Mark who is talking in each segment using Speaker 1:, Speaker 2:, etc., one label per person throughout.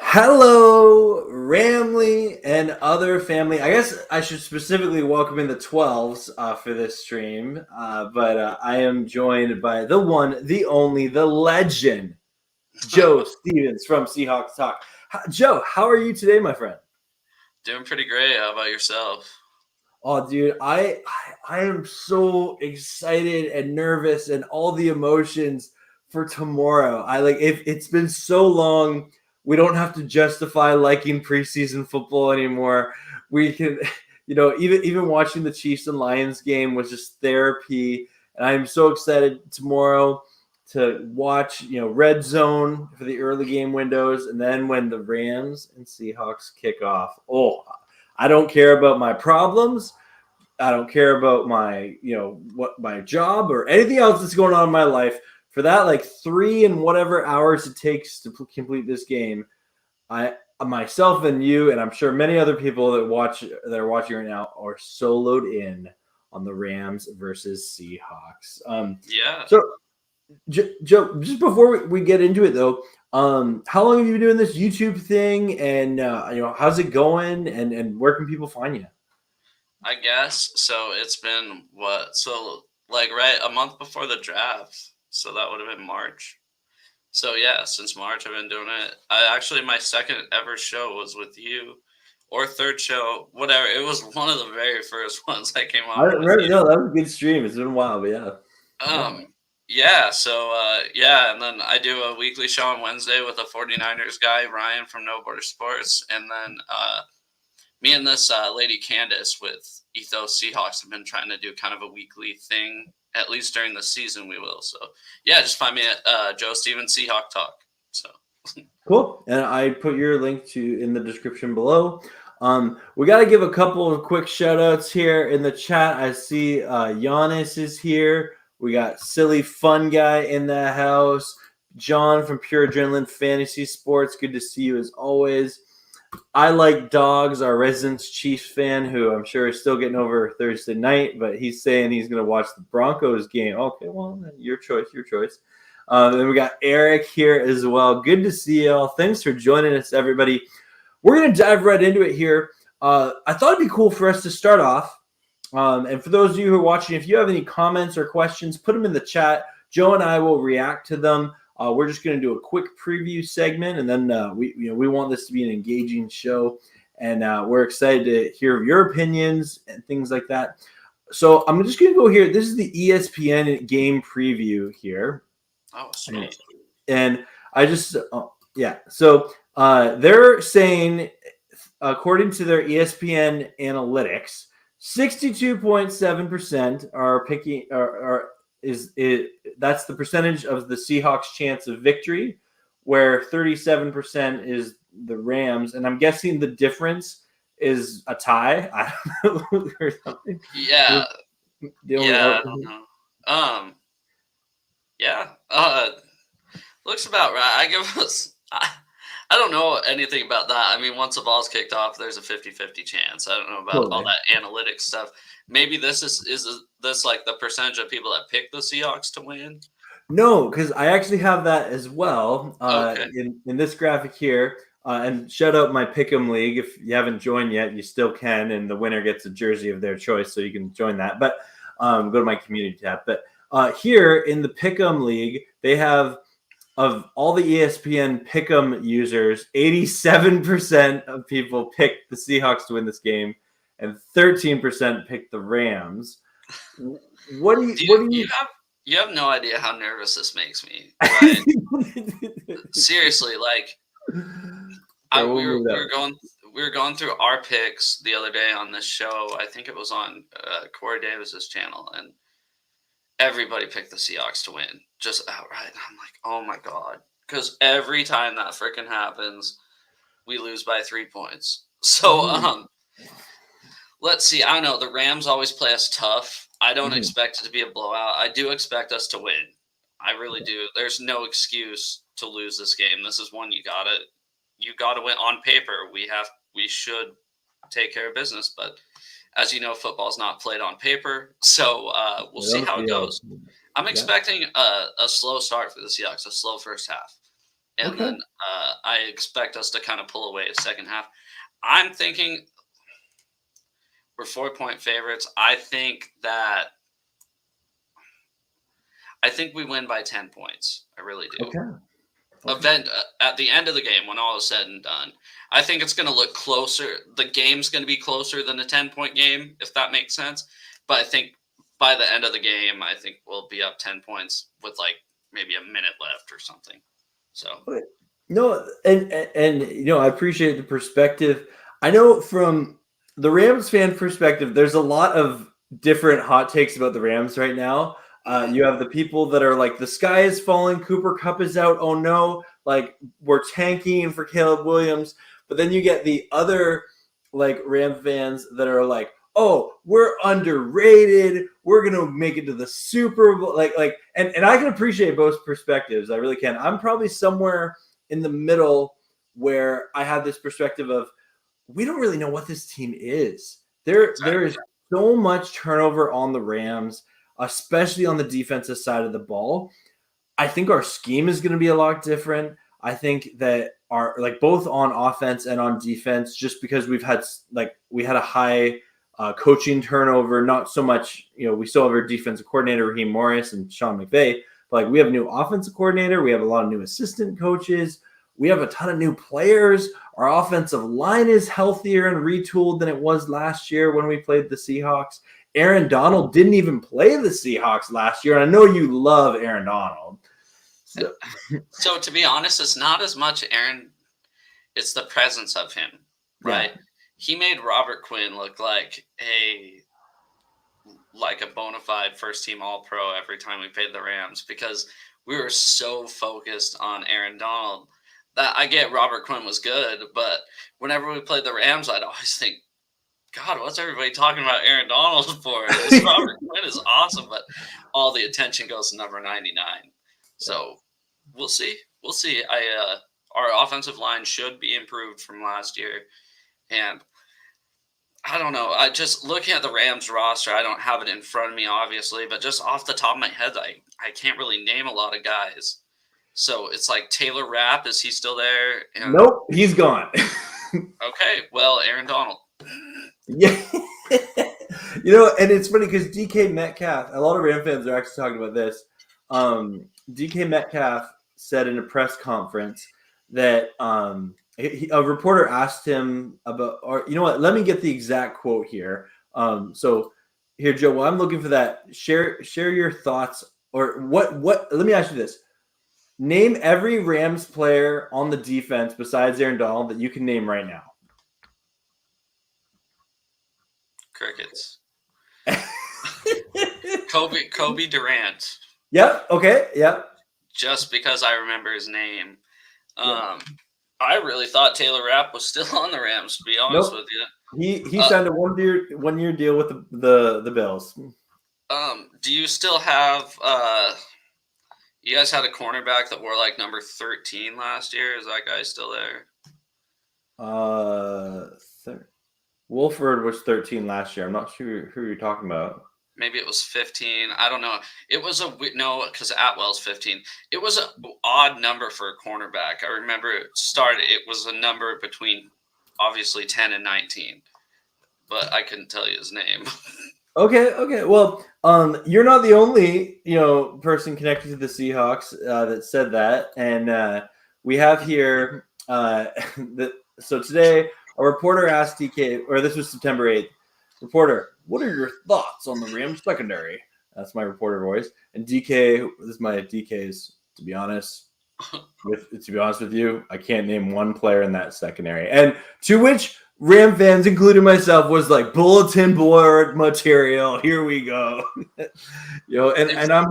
Speaker 1: Hello, Ramley and other family. I guess I should specifically welcome in the 12s for this stream, but I am joined by the one, the only, the legend, Joe Stevens from Seahawks Talk. Joe, how are you today, my friend?
Speaker 2: Doing pretty great. How about yourself?
Speaker 1: Oh, dude, I am so excited and nervous and all the emotions for tomorrow. I like if it's been so long, we don't have to justify liking preseason football anymore. We can, even watching the Chiefs and Lions game was just therapy, and I'm so excited tomorrow to watch, Red Zone for the early game windows, and then when the Rams and Seahawks kick off. Oh, I don't care about my problems. I don't care about my, what my job or anything else that's going on in my life. For that, like 3 and whatever hours it takes to complete this game, I myself and you, and I'm sure many other people that are watching right now are soloed in on the Rams versus Seahawks.
Speaker 2: Yeah,
Speaker 1: So Joe, just before we get into it though, how long have you been doing this YouTube thing, and how's it going, and where can people find you?
Speaker 2: I guess. So it's been what? So, like, right a month before the draft. So that would have been March. So, yeah, since March, I've been doing it. My second ever show was with you, or third show, whatever. It was one of the very first ones I came
Speaker 1: I
Speaker 2: on with
Speaker 1: remember,
Speaker 2: you.
Speaker 1: no, that was a good stream. It's been a while, but yeah. Yeah.
Speaker 2: Yeah, so yeah, and then I do a weekly show on Wednesday with a 49ers guy, Ryan from No Border Sports, and then me and this lady Candace with Ethos Seahawks have been trying to do kind of a weekly thing, at least during the season. We will. So yeah, just find me at Joe Stevens Seahawk Talk. So
Speaker 1: Cool. And I put your link to in the description below. We got to give a couple of quick shout outs here in the chat. I see Giannis is here. We got Silly Fun Guy in the house. John from Pure Adrenaline Fantasy Sports. Good to see you as always. I like dogs, our resident Chiefs fan, who I'm sure is still getting over Thursday night, but he's saying he's going to watch the Broncos game. Okay, well, your choice, your choice. Then we got Eric here as well. Good to see y'all. Thanks for joining us, everybody. We're going to dive right into it here. I thought it'd be cool for us to start off. And for those of you who are watching, if you have any comments or questions, put them in the chat. Joe and I will react to them. We're just going to do a quick preview segment, and then we want this to be an engaging show, and we're excited to hear your opinions and things like that. So I'm just going to go here. This is the ESPN game preview here.
Speaker 2: oh sweet.
Speaker 1: And I just, yeah. So they're saying, according to their ESPN analytics, 62.7% are picking, that's the percentage of the Seahawks' chance of victory, where 37% is the Rams. And I'm guessing the difference is a tie. I don't know, or something.
Speaker 2: Yeah,
Speaker 1: The only
Speaker 2: yeah. I don't know. Yeah. Looks about right. I give us. I don't know anything about that. I mean, once the ball's kicked off, there's a 50-50 chance. I don't know about all
Speaker 1: totally.
Speaker 2: that analytics stuff. Maybe this is this like the percentage of people that pick the Seahawks to win?
Speaker 1: No, because I actually have that as well
Speaker 2: Okay.
Speaker 1: in this graphic here. And shout out my Pick'em League. If you haven't joined yet, you still can, and the winner gets a jersey of their choice, so you can join that. But go to my community tab. But here in the Pick'em League, they have of all the ESPN Pick'em users, 87% of people picked the Seahawks to win this game, and 13% picked the Rams. What do you?
Speaker 2: Do
Speaker 1: What
Speaker 2: you,
Speaker 1: do
Speaker 2: you
Speaker 1: you?
Speaker 2: have you have no idea how nervous this makes me, right? Seriously, like
Speaker 1: Okay,
Speaker 2: I
Speaker 1: we'll
Speaker 2: we were
Speaker 1: move
Speaker 2: we
Speaker 1: that.
Speaker 2: were going we were going through our picks the other day on this show. I think it was on Corey Davis's channel, and everybody picked the Seahawks to win just outright. I'm like, oh my god, because every time that freaking happens, we lose by 3 points. So
Speaker 1: Mhm,
Speaker 2: let's see. I don't know. The Rams always play us tough. I don't
Speaker 1: mhm.
Speaker 2: expect it to be a blowout. I do expect us to win. I really do. There's no excuse to lose this game. This is one you gotta win on paper. We should take care of business, but as you know, football's not played on paper. So we'll
Speaker 1: Right
Speaker 2: see
Speaker 1: on the
Speaker 2: how it
Speaker 1: field.
Speaker 2: goes. I'm
Speaker 1: Yeah.
Speaker 2: expecting a slow start for the Seahawks, a slow first half. And then I expect us to kind of pull away the second half. I'm thinking we're 4-point favorites. I think we win by 10 points. I really do.
Speaker 1: Okay.
Speaker 2: At the end of the game, when all is said and done, I think it's going to look closer. The game's going to be closer than a 10-point game, if that makes sense. But I think by the end of the game, I think we'll be up 10 points with like maybe a minute left or something. So
Speaker 1: no, and I appreciate the perspective. I know from the Rams fan perspective, there's a lot of different hot takes about the Rams right now. You have the people that are like, the sky is falling, Cooper Kupp is out, oh no, like we're tanking for Caleb Williams. But then you get the other like Ram fans that are like, oh, we're underrated, we're gonna make it to the Super Bowl. And I can appreciate both perspectives. I really can. I'm probably somewhere in the middle where I have this perspective of, we don't really know what this team is. There is so much turnover on the Rams, especially on the defensive side of the ball. I think our scheme is going to be a lot different. I think that our both on offense and on defense, just because we had a high coaching turnover, not so much, we still have our defensive coordinator, Raheem Morris and Sean McVay, but we have a new offensive coordinator. We have a lot of new assistant coaches. We have a ton of new players. Our offensive line is healthier and retooled than it was last year when we played the Seahawks. Aaron Donald didn't even play the Seahawks last year. And I know you love Aaron Donald.
Speaker 2: So to be honest, it's not as much Aaron. It's the presence of him, right? Yeah. He made Robert Quinn look like a bona fide first-team All-Pro every time we played the Rams, because we were so focused on Aaron Donald. That I get Robert Quinn was good, but whenever we played the Rams, I'd always think, God, what's everybody talking about Aaron Donald for? This Robert Quinn is awesome, but all the attention goes to number 99. So we'll see. We'll see. Our offensive line should be improved from last year. And I don't know. I just looking at the Rams roster, I don't have it in front of me, obviously, but just off the top of my head, I can't really name a lot of guys. So it's like Taylor Rapp, is he still there?
Speaker 1: Nope, he's gone.
Speaker 2: Okay, well, Aaron Donald.
Speaker 1: Yeah. And it's funny because DK Metcalf, a lot of Ram fans are actually talking about this. DK Metcalf said in a press conference that a reporter asked him about, or you know what, let me get the exact quote here. So here, Joe, while I'm looking for that, share your thoughts, or what, let me ask you this. Name every Rams player on the defense besides Aaron Donald that you can name right now.
Speaker 2: Crickets. Kobe Durant.
Speaker 1: Yep. Okay. Yep.
Speaker 2: Just because I remember his name. I really thought Taylor Rapp was still on the Rams, to be honest with you.
Speaker 1: He signed a one year deal with the Bills.
Speaker 2: Do you still have you guys had a cornerback that wore like number 13 last year? Is that guy still there?
Speaker 1: Wolford was 13 last year. I'm not sure who you're talking about.
Speaker 2: Maybe it was 15. I don't know. It was because Atwell's 15. It was an odd number for a cornerback. I remember it was a number between obviously 10 and 19, but I couldn't tell you his name.
Speaker 1: Okay. Well, you're not the only person connected to the Seahawks that said that, and we have here so today a reporter asked DK, or this was September 8th. Reporter, what are your thoughts on the Rams secondary? That's my reporter voice. And DK, this is my DK's. To be honest with you, I can't name one player in that secondary. And to which Ram fans, including myself, was like, bulletin board material. Here we go. And I'm.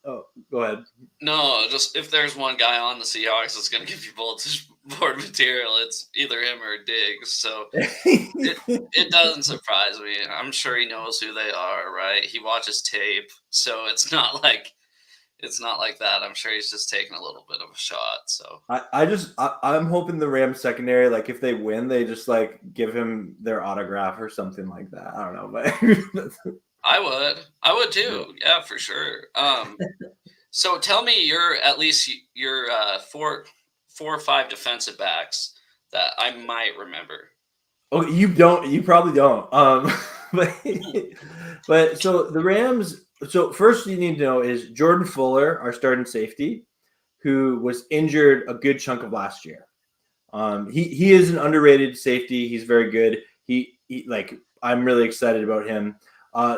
Speaker 1: Oh, go ahead.
Speaker 2: No, just if there's one guy on the Seahawks that's going to give you bulletin board material, it's either him or Diggs. So it doesn't surprise me. I'm sure he knows who they are, right? He watches tape, so it's not like that. I'm sure he's just taking a little bit of a shot. So
Speaker 1: I'm hoping the Rams secondary, like if they win, they just like give him their autograph or something like that. I don't know, but
Speaker 2: I would too. Yeah, for sure. So tell me your 4 4 or 5 defensive backs that I might remember.
Speaker 1: Oh, you don't. You probably don't. But but so the Rams. So first, you need to know is Jordan Fuller, our starting safety, who was injured a good chunk of last year. He is an underrated safety. He's very good. He like I'm really excited about him.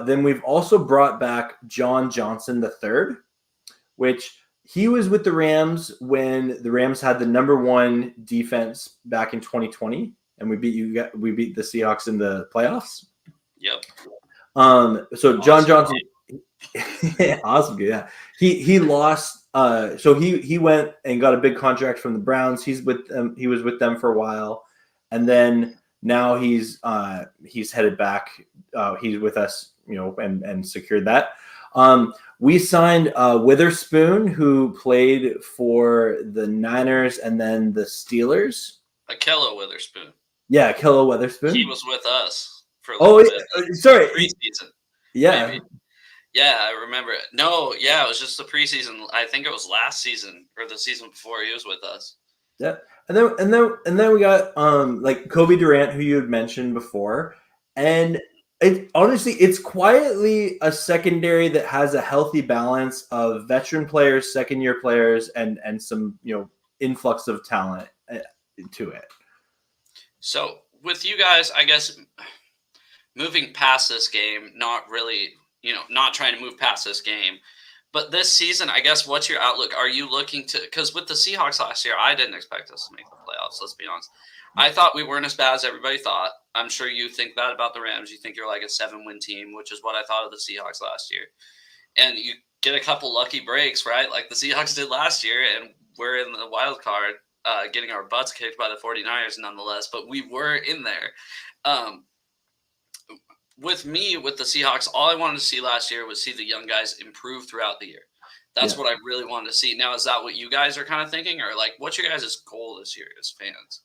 Speaker 1: Then we've also brought back John Johnson III, which he was with the Rams when the Rams had the #1 defense back in 2020, and we beat the Seahawks in the playoffs.
Speaker 2: Yep.
Speaker 1: So John Johnson, awesome, yeah. He lost. So he went and got a big contract from the Browns. He was with them for a while, and then now he's headed back. He's with us, and secured that. We signed Witherspoon, who played for the Niners and then the Steelers.
Speaker 2: Akello Witherspoon.
Speaker 1: Yeah, Akello Witherspoon.
Speaker 2: He was with us for a little bit.
Speaker 1: Sorry.
Speaker 2: Preseason.
Speaker 1: Yeah.
Speaker 2: Maybe. Yeah, I remember it. No, yeah, it was just the preseason. I think it was last season or the season before he was with us.
Speaker 1: Yeah. And then we got like Kobe Durant, who you had mentioned before. And honestly, it's quietly a secondary that has a healthy balance of veteran players, second-year players, and some influx of talent to it.
Speaker 2: So with you guys, I guess moving past this game, not really, not trying to move past this game, but this season, I guess, what's your outlook? Are you looking to? Because with the Seahawks last year, I didn't expect us to make the playoffs. Let's be honest. I thought we weren't as bad as everybody thought. I'm sure you think that about the Rams. You think you're like a 7-win team, which is what I thought of the Seahawks last year. And you get a couple lucky breaks, right? Like the Seahawks did last year, and we're in the wild card, getting our butts kicked by the 49ers nonetheless, but we were in there. With the Seahawks, all I wanted to see last year was see the young guys improve throughout the year. That's what I really wanted to see. Now, is that what you guys are kind of thinking? Or like, what's your guys' goal this year as fans?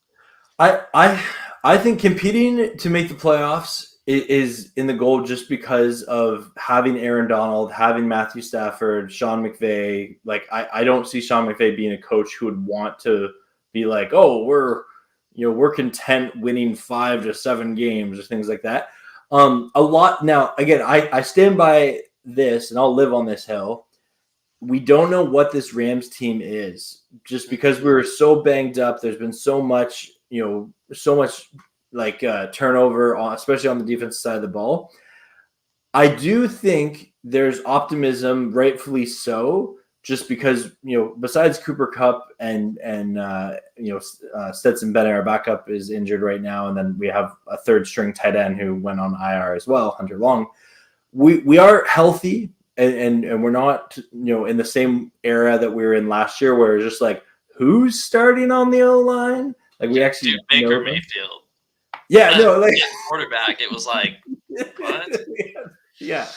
Speaker 1: I think competing to make the playoffs is in the goal just because of having Aaron Donald, having Matthew Stafford, Sean McVay. Like I don't see Sean McVay being a coach who would want to be like, oh, we're content winning 5 to 7 games or things like that. A lot now. Again, I stand by this, and I'll live on this hill. We don't know what this Rams team is, just because we were so banged up. There's been so much, like turnover, especially on the defensive side of the ball. I do think there's optimism, rightfully so, just because besides Cooper Kupp and Stetson Bennett, our backup, is injured right now, and then we have a third string tight end who went on IR as well, Hunter Long. We are healthy. And we're not, in the same era that we were in last year, where it's just like, who's starting on the O-line? Like we actually
Speaker 2: Baker Mayfield.
Speaker 1: Yeah, no, like
Speaker 2: quarterback. It was like, what?
Speaker 1: Yeah,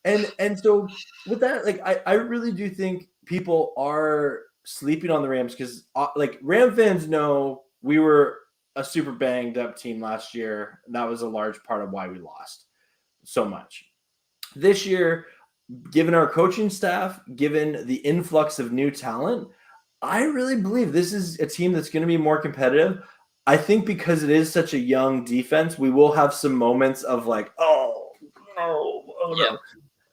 Speaker 1: and so with that, like I really do think people are sleeping on the Rams because like Ram fans know we were a super banged up team last year. And that was a large part of why we lost so much. This year, given our coaching staff, given the influx of new talent, I really believe this is a team that's going to be more competitive. I think because it is such a young defense, we will have some moments of like, oh no,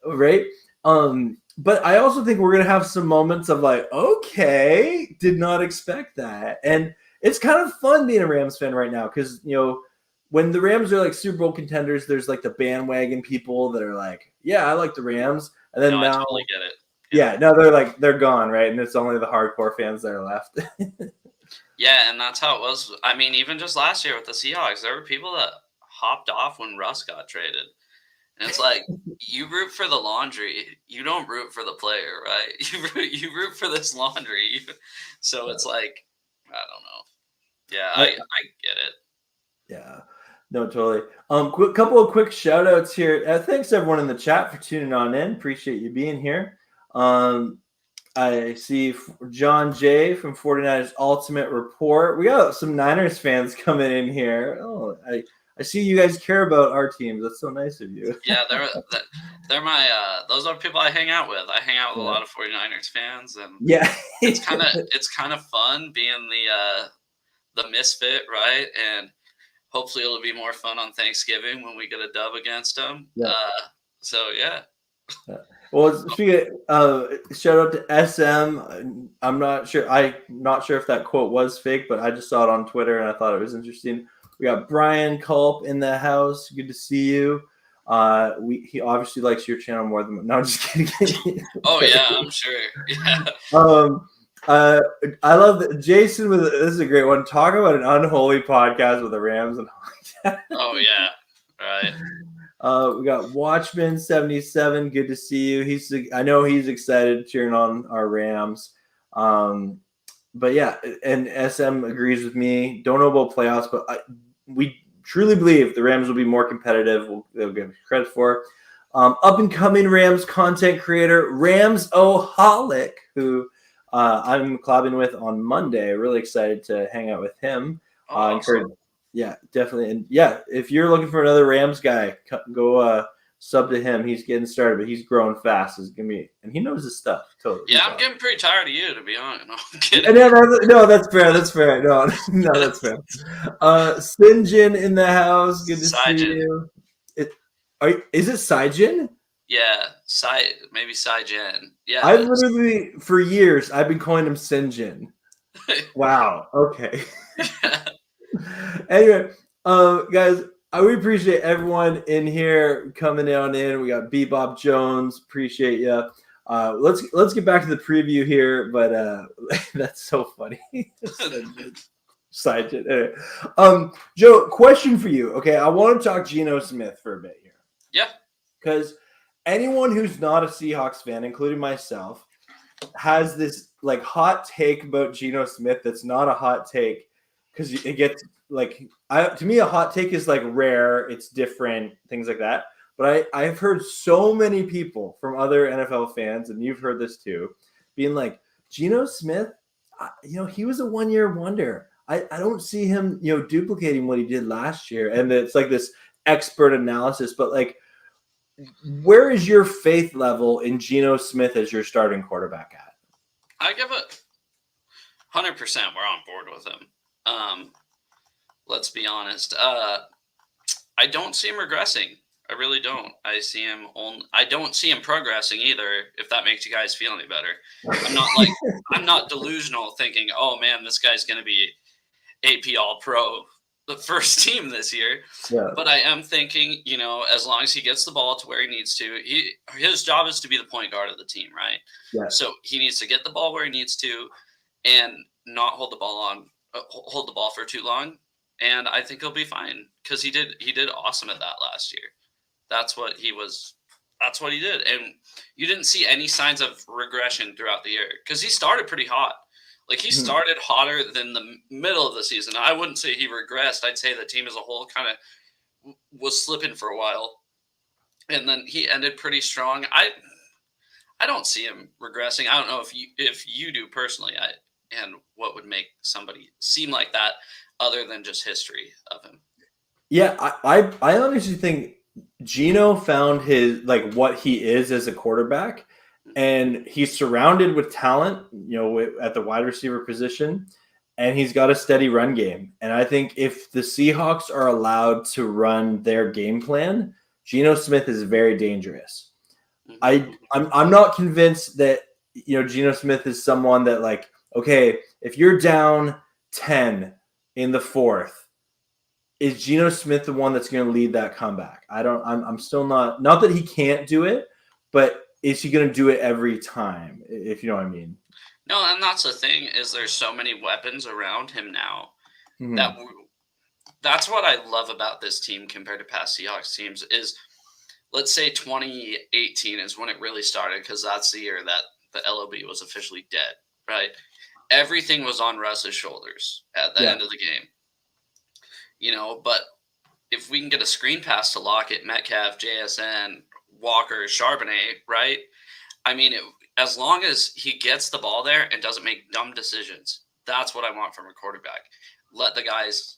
Speaker 1: right? But I also think we're going to have some moments of like, okay, did not expect that. And it's kind of fun being a Rams fan right now because, when the Rams are like Super Bowl contenders, there's like the bandwagon people that are like, yeah, I like the Rams. And then
Speaker 2: I
Speaker 1: now,
Speaker 2: totally get it.
Speaker 1: Yeah, now they're gone, right? And it's only the hardcore fans that are left.
Speaker 2: Yeah, and that's how it was. I mean, even just last year with the Seahawks, there were people that hopped off when Russ got traded. And it's like, you root for the laundry. You don't root for the player, right? You root for this laundry. So it's like, I don't know. Yeah, I get it.
Speaker 1: Yeah. No, totally. Couple of quick shout outs here. Thanks everyone in the chat for tuning on in. Appreciate you being here. I see John J from 49ers Ultimate Report. We got some Niners fans coming in here. Oh, I see you guys care about our teams. That's so nice of you.
Speaker 2: Yeah, they're my those are people I hang out with. I hang out with a
Speaker 1: Yeah.
Speaker 2: lot of 49ers fans, and
Speaker 1: Yeah.
Speaker 2: it's kind of fun being the misfit, right? And hopefully it'll be more fun on Thanksgiving when we get a dub against them.
Speaker 1: Yeah.
Speaker 2: So yeah.
Speaker 1: Well, speaking shout out to SM. I'm not sure if that quote was fake, but I just saw it on Twitter and I thought it was interesting. We got Brian Culp in the house. Good to see you. He obviously likes your channel more than no. I'm just kidding.
Speaker 2: Oh yeah, I'm sure. Yeah.
Speaker 1: I love that Jason. This is a great one. Talk about an unholy podcast with the Rams and.
Speaker 2: Oh yeah. Right.
Speaker 1: We got Watchman 77. Good to see you. I know he's excited cheering on our Rams. But yeah, and SM agrees with me. Don't know about playoffs, but we truly believe the Rams will be more competitive. They'll get credit for. Up and coming Rams content creator Rams Oholic, who I'm collabing with on Monday. Really excited to hang out with him.
Speaker 2: Awesome.
Speaker 1: Yeah, definitely. And yeah, if you're looking for another Rams guy, go sub to him. He's getting started, but he's growing fast. It's gonna be, and he knows his stuff. Totally.
Speaker 2: Yeah, I'm getting pretty tired of you, to be honest. No, I'm kidding.
Speaker 1: No, that's fair. That's fair. No, that's fair. Sinjin in the house. Good to see you. Is it Saijin?
Speaker 2: Yeah, maybe Sai-Jen. Yeah.
Speaker 1: I've literally, for years, I've been calling him Sinjin. Wow. Okay.
Speaker 2: Yeah.
Speaker 1: Anyway, guys, we appreciate everyone in here coming on in. We got Bebop Jones. Appreciate you. Let's get back to the preview here, but that's so funny. Side chat. Anyway. Joe, question for you. Okay, I want to talk Geno Smith for a bit here.
Speaker 2: Yeah.
Speaker 1: Because anyone who's not a Seahawks fan, including myself, has this like hot take about Geno Smith that's not a hot take. Because it gets like to me, a hot take is like rare, it's different, things like that. But I've heard so many people from other NFL fans, and you've heard this too, being like, Geno Smith, he was a 1-year wonder. I don't see him, duplicating what he did last year. And it's like this expert analysis, but like, where is your faith level in Geno Smith as your starting quarterback at?
Speaker 2: I give it 100%. We're on board with him. Let's be honest. I don't see him regressing. I really don't. I don't see him progressing either. If that makes you guys feel any better, I'm not delusional thinking, oh man, this guy's going to be AP All-Pro, the first team this year.
Speaker 1: Yeah.
Speaker 2: But I am thinking, as long as he gets the ball to where he needs to, his job is to be the point guard of the team, right?
Speaker 1: Yeah.
Speaker 2: So he needs to get the ball where he needs to, and not hold the ball for too long, and I think he'll be fine because he did awesome at that last year. That's what he did, and you didn't see any signs of regression throughout the year because he started pretty hot. Like he started hotter than the middle of the season. I wouldn't say he regressed. I'd say the team as a whole kind of was slipping for a while, and then he ended pretty strong. I don't see him regressing. I don't know if you do personally. And what would make somebody seem like that other than just history of him? Yeah,
Speaker 1: I honestly think Geno found his like what he is as a quarterback, and he's surrounded with talent, at the wide receiver position, and he's got a steady run game. And I think if the Seahawks are allowed to run their game plan, Geno Smith is very dangerous. I'm not convinced that Geno Smith is someone that like, okay, if you're down 10 in the fourth, is Geno Smith the one that's going to lead that comeback? I'm still not that he can't do it, but is he going to do it every time, if you know what I mean?
Speaker 2: No, and that's the thing is there's so many weapons around him now that's what I love about this team compared to past Seahawks teams is, let's say 2018 is when it really started because that's the year that the LOB was officially dead, right? Everything was on Russ's shoulders at the end of the game. But if we can get a screen pass to Lockett, Metcalf, JSN, Walker, Charbonnet, right? I mean, as long as he gets the ball there and doesn't make dumb decisions, that's what I want from a quarterback. Let the guys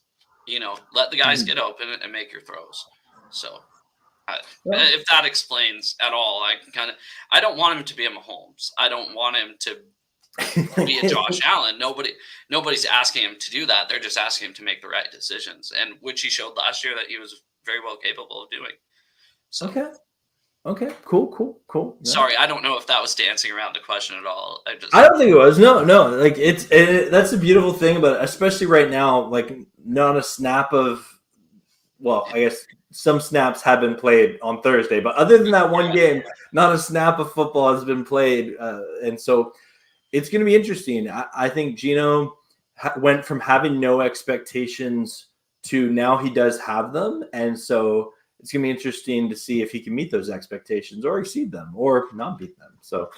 Speaker 2: Let the guys
Speaker 1: Mhm.
Speaker 2: get open and make your throws. So
Speaker 1: Yeah.
Speaker 2: if that explains at all, I don't want him to be a Mahomes. I don't want him to be a Josh Allen. Nobody's asking him to do that. They're just asking him to make the right decisions, and which he showed last year that he was very well capable of doing. So
Speaker 1: Okay. Okay. Cool. Yeah.
Speaker 2: sorry, I don't know if that was dancing around the question at all.
Speaker 1: I don't think it was. No. Like that's a beautiful thing, but especially right now, like not a snap of. Well, I guess some snaps have been played on Thursday, but other than that one game, not a snap of football has been played, and so it's going to be interesting. I think Gino went from having no expectations to now he does have them, and so it's going to be interesting to see if he can meet those expectations or exceed them or not beat them. So,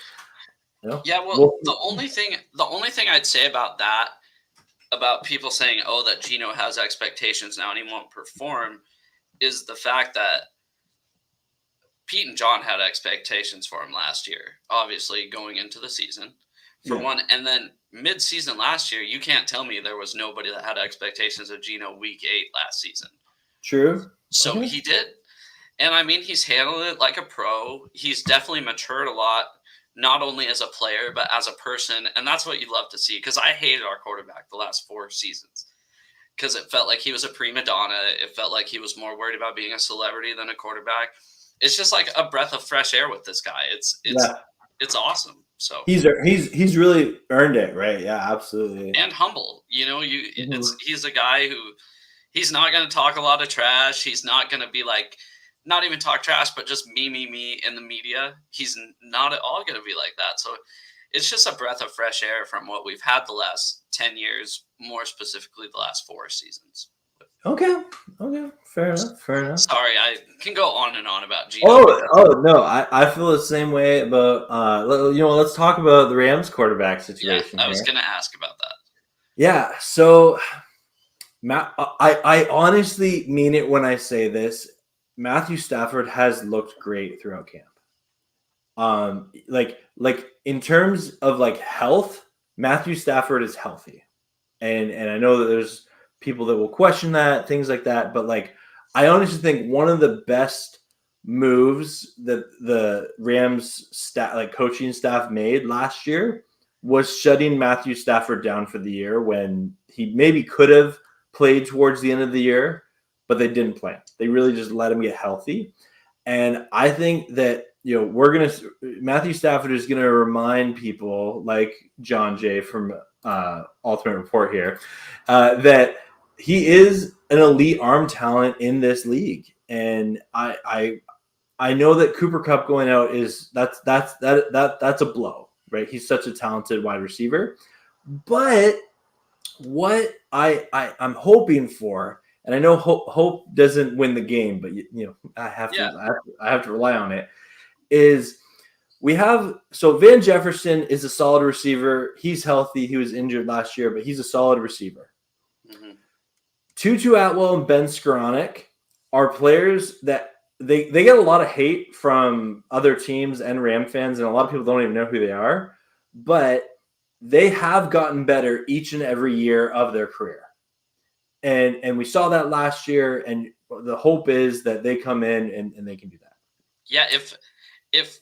Speaker 2: yeah. Well, the only thing I'd say about that, about people saying, "Oh, that Gino has expectations now and he won't perform," is the fact that Pete and John had expectations for him last year, obviously going into the season, for one. And then mid-season last year, you can't tell me there was nobody that had expectations of Gino week 8 last season.
Speaker 1: True.
Speaker 2: So he did. And I mean, he's handled it like a pro. He's definitely matured a lot, not only as a player, but as a person. And that's what you love to see, because I hated our quarterback the last 4 seasons. Because it felt like he was a prima donna. It felt like he was more worried about being a celebrity than a quarterback. It's just like a breath of fresh air with this guy. It's awesome. So
Speaker 1: he's really earned it, right? Yeah, absolutely.
Speaker 2: And humble. He's a guy who he's not going to talk a lot of trash. He's not going to be like, not even talk trash, but just me in the media. He's not at all going to be like that. So it's just a breath of fresh air from what we've had the last 10 years, more specifically the last 4 seasons.
Speaker 1: Okay. Fair enough.
Speaker 2: Sorry, I can go on and on about Gino.
Speaker 1: Oh no, I feel the same way about let's talk about the Rams quarterback situation.
Speaker 2: Yeah, I was going to ask about that.
Speaker 1: Yeah, so Matt, I honestly mean it when I say this. Matthew Stafford has looked great throughout camp. Like in terms of like health, Matthew Stafford is healthy, and I know that there's people that will question that, things like that, but like I honestly think one of the best moves that the Rams coaching staff made last year was shutting Matthew Stafford down for the year when he maybe could have played towards the end of the year, but they didn't play. They really just let him get healthy. And I think that, Matthew Stafford is going to remind people like John Jay from Ultimate Report here that he is an elite arm talent in this league. And I know that Cooper Kupp going out that's a blow, right? He's such a talented wide receiver. But what I'm hoping for, and I know hope doesn't win the game, but I have to rely on it, is Van Jefferson is a solid receiver. He's healthy. He was injured last year, but he's a solid receiver. Mm-hmm. Tutu Atwell and Ben Skoranek are players that they get a lot of hate from other teams and Ram fans, and a lot of people don't even know who they are, but they have gotten better each and every year of their career. And we saw that last year, and the hope is that they come in and they can do that.
Speaker 2: Yeah, if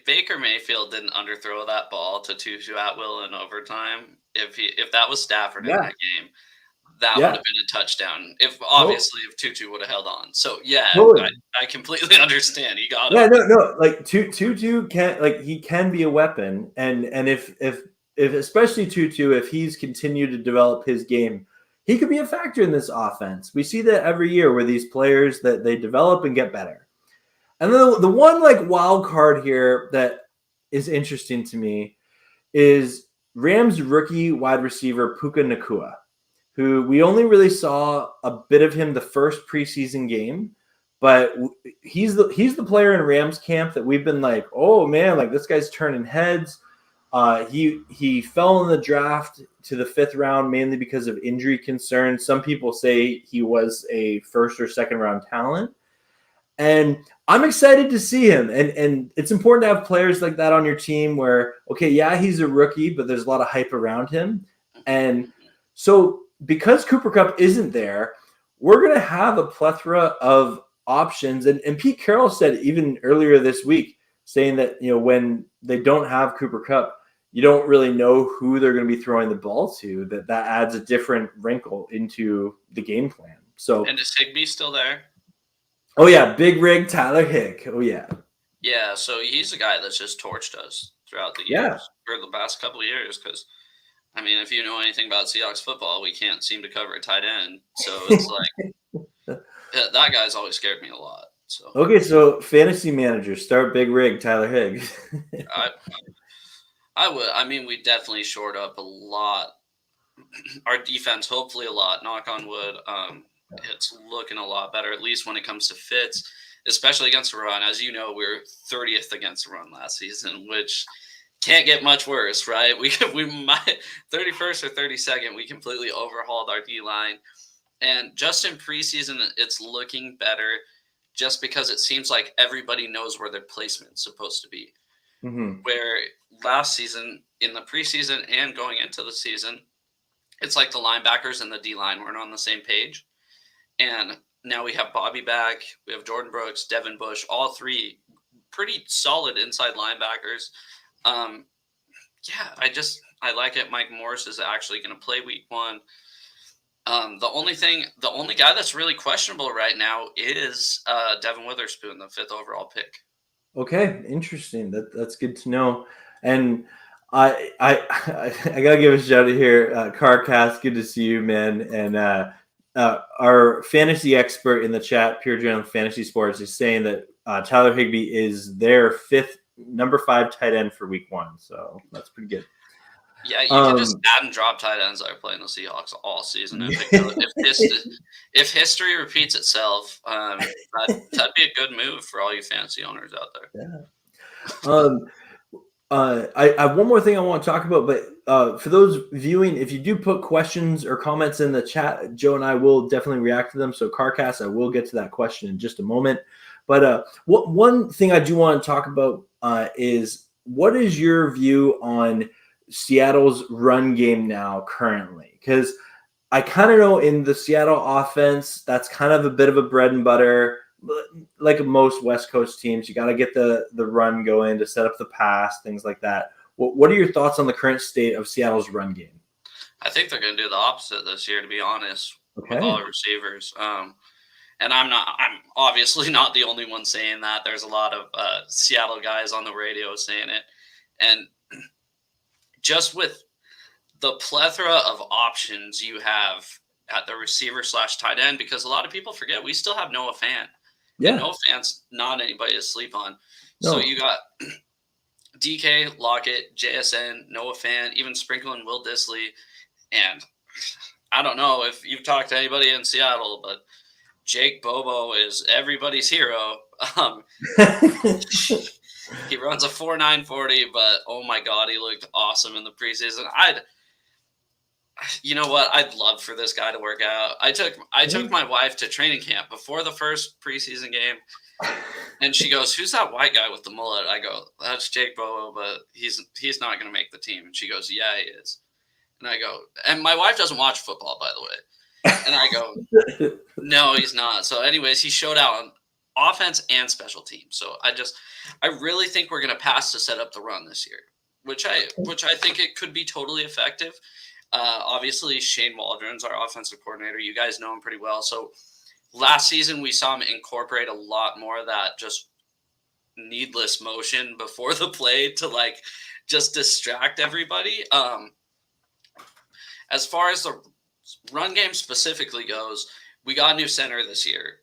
Speaker 2: Baker Mayfield didn't underthrow that ball to Tutu Atwell in overtime, if that was Stafford in that game, that would have been a touchdown. If Tutu would have held on. So I completely understand. He got it.
Speaker 1: No. Like Tutu he can be a weapon, and if especially Tutu, if he's continued to develop his game, he could be a factor in this offense. We see that every year where these players that they develop and get better. And then the one like wild card here that is interesting to me is Rams rookie wide receiver Puka Nacua, who we only really saw a bit of him the first preseason game, but he's the player in Rams camp that we've been like, oh man, like this guy's turning heads. He fell in the draft to the 5th round mainly because of injury concerns. Some people say he was a 1st or 2nd round talent. And I'm excited to see him. And it's important to have players like that on your team where, okay, yeah, he's a rookie, but there's a lot of hype around him. And so because Cooper Kupp isn't there, we're going to have a plethora of options. And Pete Carroll said even earlier this week, saying that, when they don't have Cooper Kupp, you don't really know who they're going to be throwing the ball to, that adds a different wrinkle into the game plan. So,
Speaker 2: and is Higbee still there?
Speaker 1: Oh, yeah. Big rig Tyler Hick. Oh, yeah.
Speaker 2: Yeah, so he's a guy that's just torched us throughout the
Speaker 1: Yeah.
Speaker 2: years, or the past couple of years, because, I mean, if you know anything about Seahawks football, we can't seem to cover a tight end. So it's like, that guy's always scared me a lot. So
Speaker 1: Okay, so fantasy manager, start big rig Tyler Hick.
Speaker 2: I would. I mean, we definitely shored up a lot. Our defense, hopefully a lot, knock on wood. It's looking a lot better, at least when it comes to fits, especially against the run. As you know, we were 30th against the run last season, which can't get much worse, right? We might 31st or 32nd. We completely overhauled our D line, and just in preseason, it's looking better, just because it seems like everybody knows where their placement's supposed to be.
Speaker 1: Mm-hmm.
Speaker 2: Where last season, in the preseason and going into the season, it's like the linebackers and the D line weren't on the same page. And now we have Bobby back. We have Jordan Brooks, Devin Bush, all three pretty solid inside linebackers. I like it. Mike Morris is actually going to play week 1. The only guy that's really questionable right now is Devin Witherspoon, the 5th overall pick.
Speaker 1: Okay, interesting. That's good to know. And I gotta give a shout out here, Carcast. Good to see you, man. And our fantasy expert in the chat, Pure General Fantasy Sports, is saying that Tyler Higbee is their number 5 tight end for week 1. So that's pretty good.
Speaker 2: Yeah, you can just add and drop tight ends that are playing the Seahawks all season. If history repeats itself, that'd be a good move for all you fantasy owners out there.
Speaker 1: Yeah. I have one more thing I want to talk about, but for those viewing, if you do put questions or comments in the chat, Joe and I will definitely react to them. So Carcast, I will get to that question in just a moment. But one thing I do want to talk about is, what is your view on Seattle's run game now currently? Because I kind of know in the Seattle offense, that's kind of a bit of a bread and butter. Like most West Coast teams, you got to get the run going to set up the pass, things like that. What are your thoughts on the current state of Seattle's run game?
Speaker 2: I think they're going to do the opposite this year, to be honest,
Speaker 1: Okay.
Speaker 2: with all the receivers. And I'm obviously not the only one saying that. There's a lot of Seattle guys on the radio saying it. And just with the plethora of options you have at the receiver / tight end, because a lot of people forget we still have Noah Fant.
Speaker 1: Yeah.
Speaker 2: And Noah Fant's not anybody to sleep on.
Speaker 1: No.
Speaker 2: So you got DK, Lockett, JSN, Noah Fant, even sprinkle in Will Dissly. And I don't know if you've talked to anybody in Seattle, but Jake Bobo is everybody's hero. He runs a 4.940, but oh my God, he looked awesome in the preseason. You know what? I'd love for this guy to work out. I took my wife to training camp before the first preseason game, and she goes, "Who's that white guy with the mullet?" I go, "That's Jake Bobo, but he's not going to make the team." And she goes, "Yeah, he is." And I go, and my wife doesn't watch football, by the way. And I go, "No, he's not." So, anyways, he showed out on offense and special teams. So I really think we're going to pass to set up the run this year, which I think it could be totally effective. Obviously, Shane Waldron's our offensive coordinator. You guys know him pretty well. So last season, we saw him incorporate a lot more of that just needless motion before the play to just distract everybody. As far as the run game specifically goes, we got a new center this year.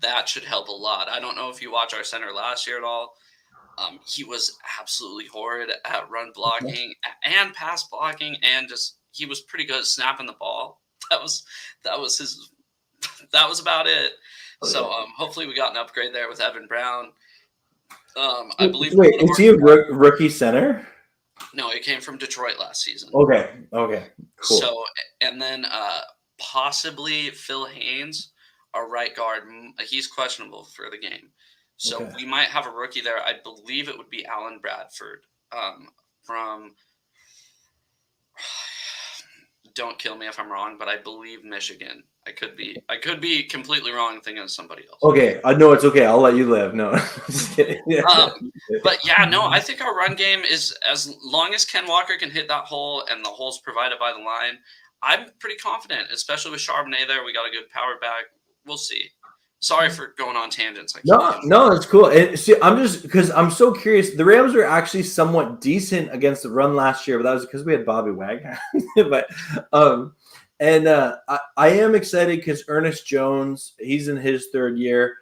Speaker 2: That should help a lot. I don't know if you watch our center last year at all. He was absolutely horrid at run blocking and pass blocking, and he was pretty good at snapping the ball. That was about it. So hopefully we got an upgrade there with Evan Brown. I believe.
Speaker 1: Wait, is he a rookie center?
Speaker 2: No, he came from Detroit last season.
Speaker 1: Okay, cool.
Speaker 2: So, and then possibly Phil Haynes, our right guard. He's questionable for the game. So we might have a rookie there. I believe it would be Alan Bradford from don't kill me if I'm wrong, but I believe Michigan. I could be completely wrong thinking of somebody else.
Speaker 1: Okay, no, it's okay. I'll let you live. No, just kidding.
Speaker 2: But yeah, no, I think our run game is, as long as Ken Walker can hit that hole and the holes provided by the line, I'm pretty confident, especially with Charbonnet there. We got a good power back. We'll see. Sorry for going on tangents.
Speaker 1: No, it's cool. And see, I'm just because I'm so curious. The Rams were actually somewhat decent against the run last year, but that was because we had Bobby Wagner. But I am excited because Ernest Jones, he's in his third year.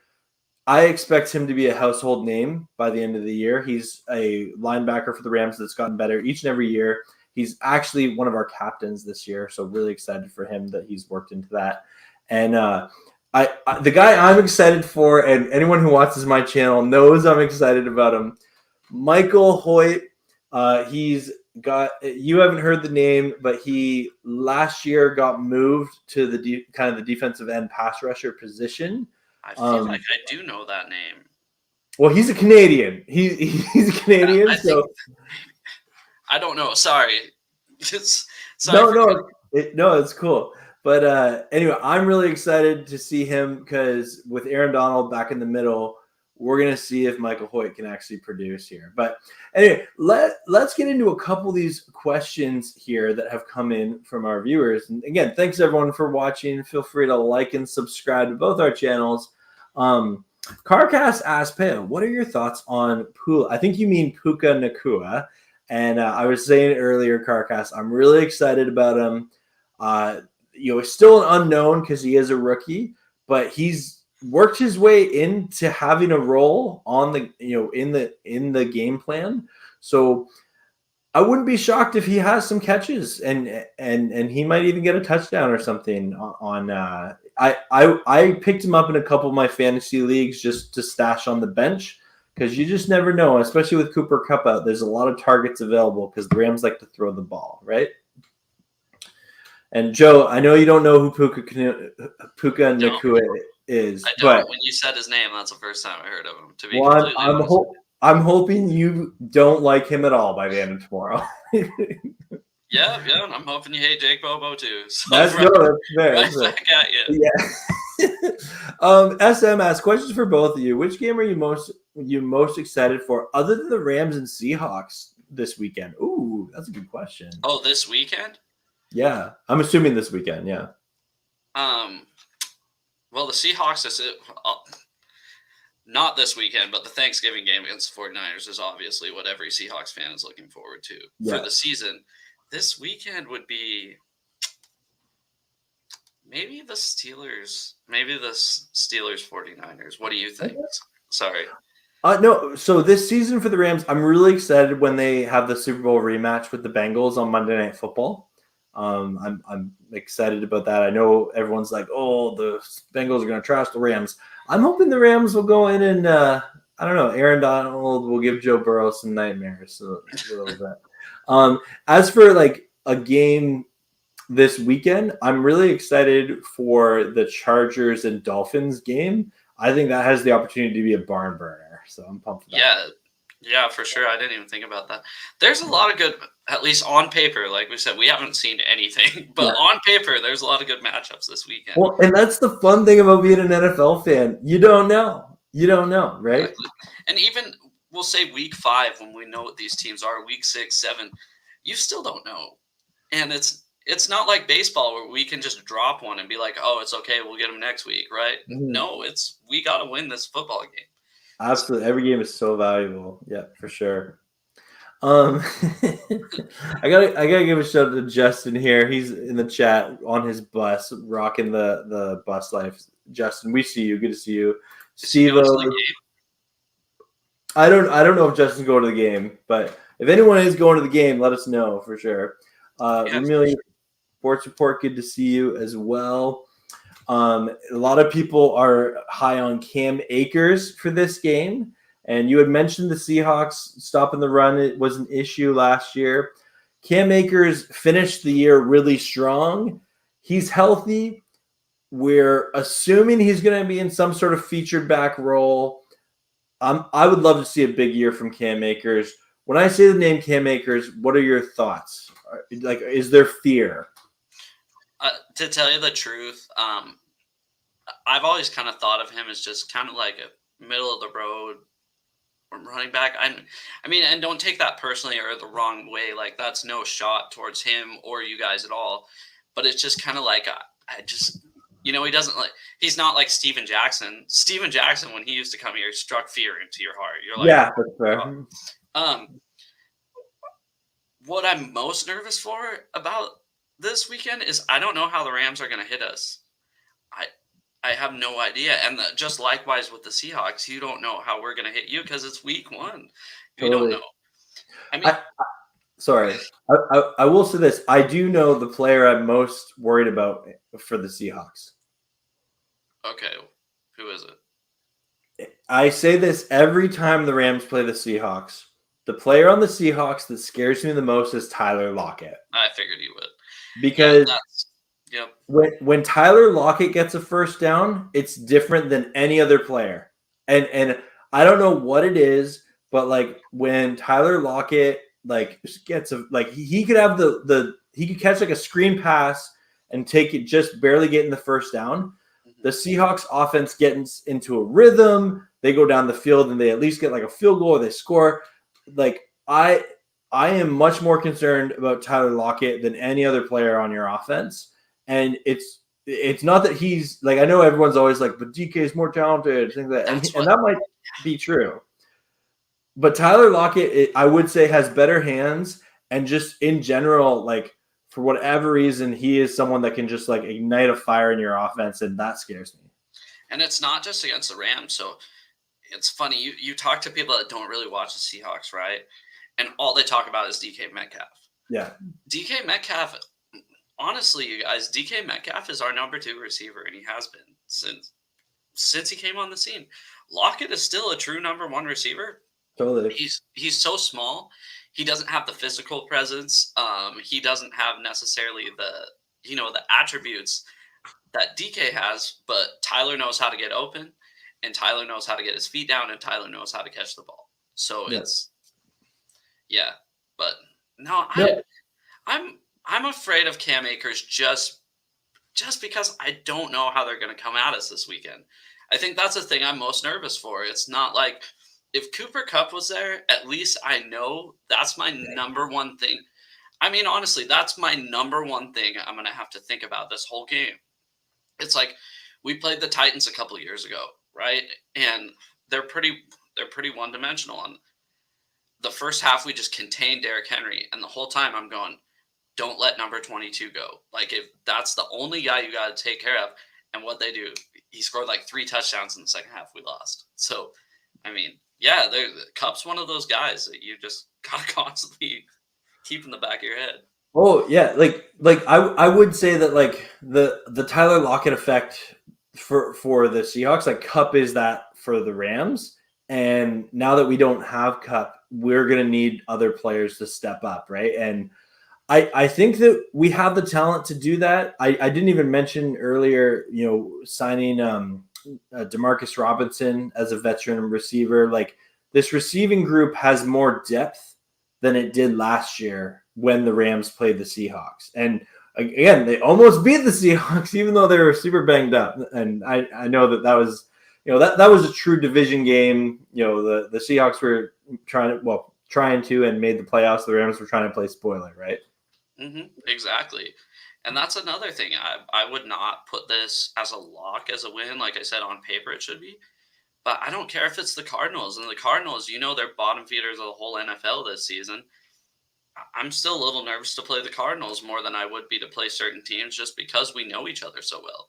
Speaker 1: I expect him to be a household name by the end of the year. He's a linebacker for the Rams that's gotten better each and every year. He's actually one of our captains this year, so really excited for him that he's worked into that. And the guy I'm excited for, and anyone who watches my channel knows I'm excited about him, Michael Hoyt. He's got, you haven't heard the name, but he last year got moved to the kind of the defensive end pass rusher position.
Speaker 2: I feel like I do know that name.
Speaker 1: Well, he's a Canadian. He's a Canadian.
Speaker 2: I don't know. Sorry.
Speaker 1: No, it's cool. But anyway, I'm really excited to see him because with Aaron Donald back in the middle, we're going to see if Michael Hoyt can actually produce here. But anyway, let's get into a couple of these questions here that have come in from our viewers. And again, thanks everyone for watching. Feel free to like and subscribe to both our channels. Carcast asked, Peo, what are your thoughts on Pula? I think you mean Puka Nacua. And I was saying earlier, Carcast, I'm really excited about him. He's still an unknown because he is a rookie, but he's worked his way into having a role on the in the game plan. So I wouldn't be shocked if he has some catches and he might even get a touchdown or something on. I picked him up in a couple of my fantasy leagues just to stash on the bench because you just never know, especially with Cooper Kupp out. There's a lot of targets available because the Rams like to throw the ball, right? And Joe, I know you don't know who Puka Nacua is.
Speaker 2: I don't. When you said his name, that's the first time I heard of him. To be
Speaker 1: completely honest. I'm hoping you don't like him at all by the end of tomorrow.
Speaker 2: Yeah, and I'm hoping you hate Jake Bobo too. So
Speaker 1: that's fair.
Speaker 2: Right back at you.
Speaker 1: Yeah. SM asks, questions for both of you. Which game are you most excited for, other than the Rams and Seahawks this weekend? Ooh, that's a good question.
Speaker 2: Oh, this weekend?
Speaker 1: Yeah, I'm assuming this weekend. Yeah.
Speaker 2: Well, the Seahawks is not this weekend, but the Thanksgiving game against the 49ers is obviously what every Seahawks fan is looking forward to for the season. This weekend would be maybe the Steelers 49ers. What do you think? Sorry.
Speaker 1: No, so this season for the Rams, I'm really excited when they have the Super Bowl rematch with the Bengals on Monday Night Football. I'm excited about that. I know everyone's like, oh, the Bengals are going to trash the Rams. I'm hoping the Rams will go in and I don't know, Aaron Donald will give Joe Burrow some nightmares a little bit. As for like a game this weekend, I'm really excited for the Chargers and Dolphins game. I think that has the opportunity to be a barn burner. So I'm pumped for that.
Speaker 2: Yeah, for sure. I didn't even think about that. There's a lot of good, at least on paper, like we said, we haven't seen anything, but on paper, there's a lot of good matchups this weekend.
Speaker 1: Well, and that's the fun thing about being an NFL fan. You don't know, right?
Speaker 2: Exactly. And even we'll say week 5 when we know what these teams are, week 6, 7, you still don't know. And it's not like baseball where we can just drop one and be like, oh, it's okay, we'll get them next week, right? Mm-hmm. No, we got to win this football game.
Speaker 1: Absolutely. Every game is so valuable. Yeah, for sure. I gotta give a shout out to Justin here. He's in the chat on his bus, rocking the bus life. Justin, we see you. Good to see you. Steve, I don't know if Justin's going to the game, but if anyone is going to the game, let us know for sure. Really, Sports Report, good to see you as well. A lot of people are high on Cam Akers for this game. And you had mentioned the Seahawks stopping the run. It was an issue last year. Cam Akers finished the year really strong. He's healthy. We're assuming he's going to be in some sort of featured back role. I would love to see a big year from Cam Akers. When I say the name Cam Akers, what are your thoughts? Like, is there fear?
Speaker 2: To tell you the truth, I've always kind of thought of him as just kind of like a middle of the road running back. I mean, and don't take that personally or the wrong way. Like that's no shot towards him or you guys at all. But it's just kind of like I just, he doesn't like. He's not like Steven Jackson. Steven Jackson, when he used to come here, struck fear into your heart. You're like,
Speaker 1: yeah, that's fair.
Speaker 2: What I'm most nervous for about this weekend is I don't know how the Rams are going to hit us. I have no idea. And just likewise with the Seahawks, you don't know how we're going to hit you because it's week 1. You don't know. I mean,
Speaker 1: sorry. I will say this. I do know the player I'm most worried about for the Seahawks.
Speaker 2: Okay. Who is it?
Speaker 1: I say this every time the Rams play the Seahawks. The player on the Seahawks that scares me the most is Tyler Lockett.
Speaker 2: I figured you would.
Speaker 1: Because
Speaker 2: yep.
Speaker 1: when Tyler Lockett gets a first down, it's different than any other player. And I don't know what it is, but like when Tyler Lockett gets he could have he could catch like a screen pass and take it, just barely getting the first down. The Seahawks offense gets into a rhythm. They go down the field and they at least get like a field goal or they score. Like I am much more concerned about Tyler Lockett than any other player on your offense. And it's not that he's like, I know everyone's always like, but DK is more talented, things like that. And that might be true. But Tyler Lockett, I would say, has better hands, and just in general, like for whatever reason, he is someone that can just like ignite a fire in your offense, and that scares me.
Speaker 2: And it's not just against the Rams. So it's funny. You talk to people that don't really watch the Seahawks, right? And all they talk about is DK Metcalf.
Speaker 1: Yeah.
Speaker 2: DK Metcalf, honestly, you guys, DK Metcalf is our number 2 receiver, and he has been since he came on the scene. Lockett is still a true number 1 receiver.
Speaker 1: Totally.
Speaker 2: He's so small. He doesn't have the physical presence. He doesn't have necessarily the attributes that DK has, but Tyler knows how to get open, and Tyler knows how to get his feet down, and Tyler knows how to catch the ball. So but no, I'm afraid of Cam Akers just because I don't know how they're going to come at us this weekend. I think that's the thing I'm most nervous for. It's not like if Cooper Kupp was there, at least I know that's my number 1 thing. I mean, honestly, that's my number 1 thing I'm going to have to think about this whole game. It's like we played the Titans a couple of years ago, right? And they're pretty one-dimensional. And the first half, we just contained Derrick Henry. And the whole time I'm going, don't let number 22 go. Like, if that's the only guy you got to take care of. And what they do, he scored like 3 touchdowns in the second half. We lost. So, I mean, yeah, Kupp's one of those guys that you just got to constantly keep in the back of your head.
Speaker 1: Oh yeah, like I would say that like the Tyler Lockett effect for the Seahawks, like Kupp is that for the Rams, and now that we don't have Kupp, we're gonna need other players to step up, right? And I think that we have the talent to do that. I didn't even mention earlier, signing Demarcus Robinson as a veteran receiver. Like this receiving group has more depth than it did last year when the Rams played the Seahawks. And again, they almost beat the Seahawks, even though they were super banged up. And I know that was, that was a true division game. The Seahawks were trying to and made the playoffs. The Rams were trying to play spoiler, right?
Speaker 2: Mm-hmm, exactly. And that's another thing. I would not put this as a lock, as a win. Like I said, on paper it should be. But I don't care if it's the Cardinals. And the Cardinals, they're bottom feeders of the whole NFL this season. I'm still a little nervous to play the Cardinals more than I would be to play certain teams just because we know each other so well.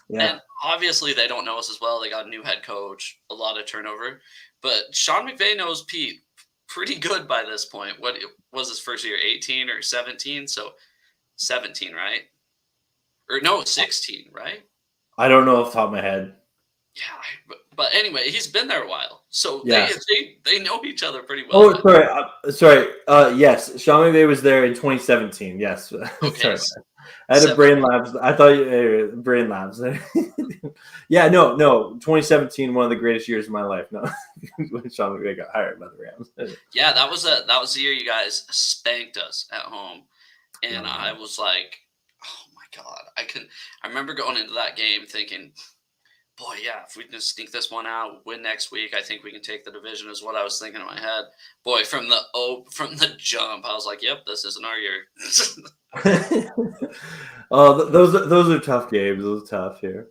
Speaker 2: Yeah. And obviously they don't know us as well. They got a new head coach, a lot of turnover. But Sean McVay knows Pete pretty good by this point. What was his first year, 18 or 17? So 17, right? Or no, 16, right?
Speaker 1: I don't know off the top of my head.
Speaker 2: Yeah, but anyway, he's been there a while, so
Speaker 1: yeah.
Speaker 2: they know each other pretty well.
Speaker 1: Oh, sorry. Yes, Sean McVay was there in 2017. Yes.
Speaker 2: Okay.
Speaker 1: Sorry. I had a brain labs. I thought brain labs. Yeah, no. 2017, one of the greatest years of my life. No, when Sean McVay got hired by the Rams.
Speaker 2: Yeah, that was the year you guys spanked us at home, and I was like, oh my God, I remember going into that game thinking, boy, yeah, if we just sneak this one out, win next week, I think we can take the division. Is what I was thinking in my head. Boy, from the jump, I was like, yep, this isn't our year.
Speaker 1: Oh, those are tough games. Those are tough here.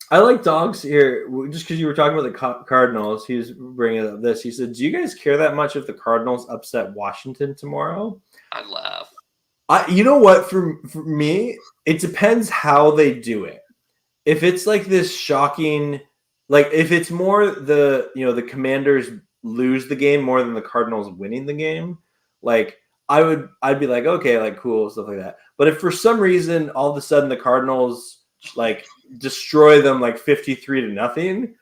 Speaker 1: I like dogs here just because you were talking about the Cardinals. He was bringing up this. He said, "Do you guys care that much if the Cardinals upset Washington tomorrow?"
Speaker 2: I'd laugh.
Speaker 1: You know what? For me, it depends how they do it. If it's like this shocking, like if it's more the Commanders lose the game more than the Cardinals winning the game, like I'd be like, okay, like cool, stuff like that. But if for some reason all of a sudden the Cardinals like destroy them like 53-0,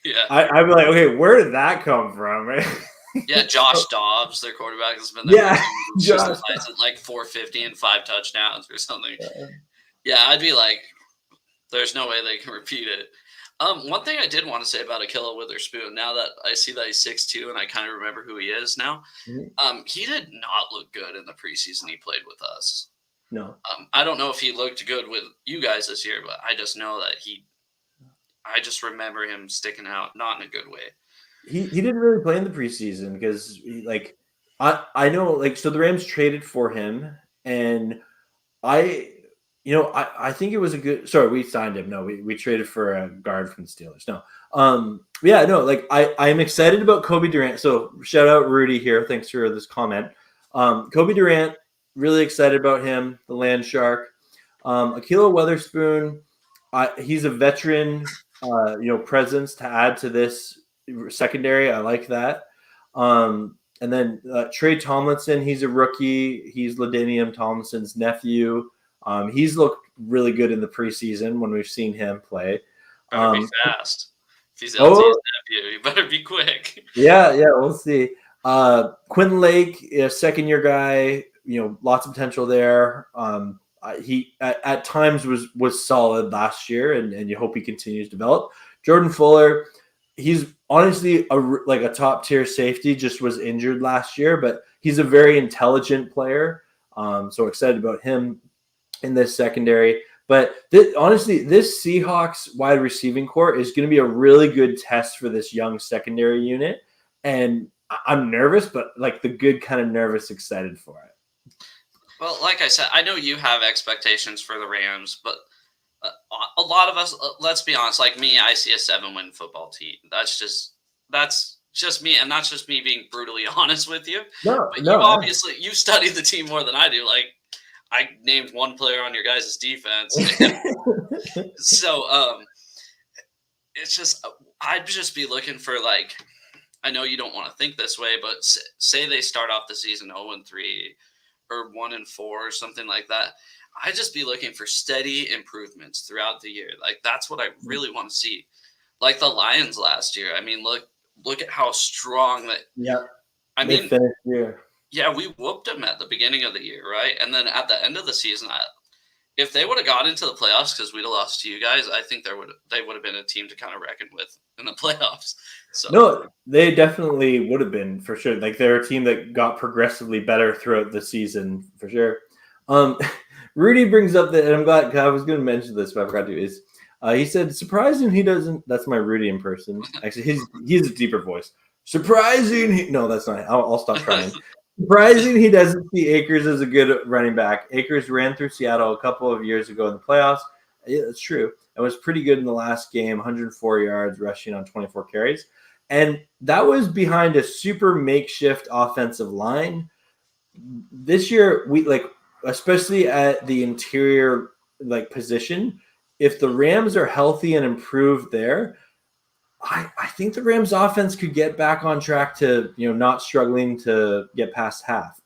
Speaker 2: Yeah.
Speaker 1: I'd be like, okay, where did that come from? Right?
Speaker 2: Yeah, Josh Dobbs, their quarterback, has been there.
Speaker 1: Yeah,
Speaker 2: Josh at like 450 and 5 touchdowns or something. Yeah, I'd be like, there's no way they can repeat it. One thing I did want to say about Ahkello Witherspoon, now that I see that he's 6'2" and I kind of remember who he is now, he did not look good in the preseason he played with us.
Speaker 1: No.
Speaker 2: I don't know if he looked good with you guys this year, but I just know that I just remember him sticking out, not in a good way.
Speaker 1: He didn't really play in the preseason because I know like so the Rams traded for him and I think it was a good. Sorry, we signed him. No, we traded for a guard from the Steelers. No, yeah, no. Like I'm excited about Kobe Durant. So shout out Rudy here. Thanks for this comment. Kobe Durant, really excited about him. The Land Shark. Ahkello Witherspoon. He's a veteran. Presence to add to this secondary. I like that. And then Trey Tomlinson. He's a rookie. He's LaDainian Tomlinson's nephew. He's looked really good in the preseason when we've seen him play.
Speaker 2: Better be fast. If he's LT's nephew, you better be quick.
Speaker 1: Yeah, we'll see. Quentin Lake, a second-year guy, lots of potential there. He at times was solid last year, and you hope he continues to develop. Jordan Fuller, he's honestly a top-tier safety, just was injured last year, but he's a very intelligent player. So excited about him in this secondary. But honestly, this Seahawks wide receiving core is going to be a really good test for this young secondary unit. And I'm nervous, but like the good kind of nervous, excited for it.
Speaker 2: Well, like I said, I know you have expectations for the Rams, but a lot of us, let's be honest, like me, I see a 7-win football team. That's just me, and that's just me being brutally honest with you. You study the team more than I do. Like, I named one player on your guys' defense. So it's just I'd just be looking for, like, I know you don't want to think this way, but say they start off the season 0-3 or 1-4 or something like that. I'd just be looking for steady improvements throughout the year. Like, that's what I really want to see. Like the Lions last year. I mean, look at how strong that.
Speaker 1: Yeah.
Speaker 2: They
Speaker 1: finished here.
Speaker 2: Yeah, we whooped them at the beginning of the year, right? And then at the end of the season, if they would have got into the playoffs because we'd have lost to you guys, I think they would have been a team to kind of reckon with in the playoffs. So
Speaker 1: no, they definitely would have been for sure. Like they're a team that got progressively better throughout the season for sure. Rudy brings up that, and I'm glad I was going to mention this, but I forgot to. Is he said surprising he doesn't? That's my Rudy impression. Actually, he has a deeper voice. Surprising. No, that's not. I'll stop trying. Surprising he doesn't see Akers as a good running back. Akers ran through Seattle a couple of years ago in the playoffs. Yeah, that's true. It was pretty good in the last game, 104 yards rushing on 24 carries. And that was behind a super makeshift offensive line. This year, especially at the interior position, if the Rams are healthy and improved there, I think the Rams offense could get back on track to, not struggling to get past half.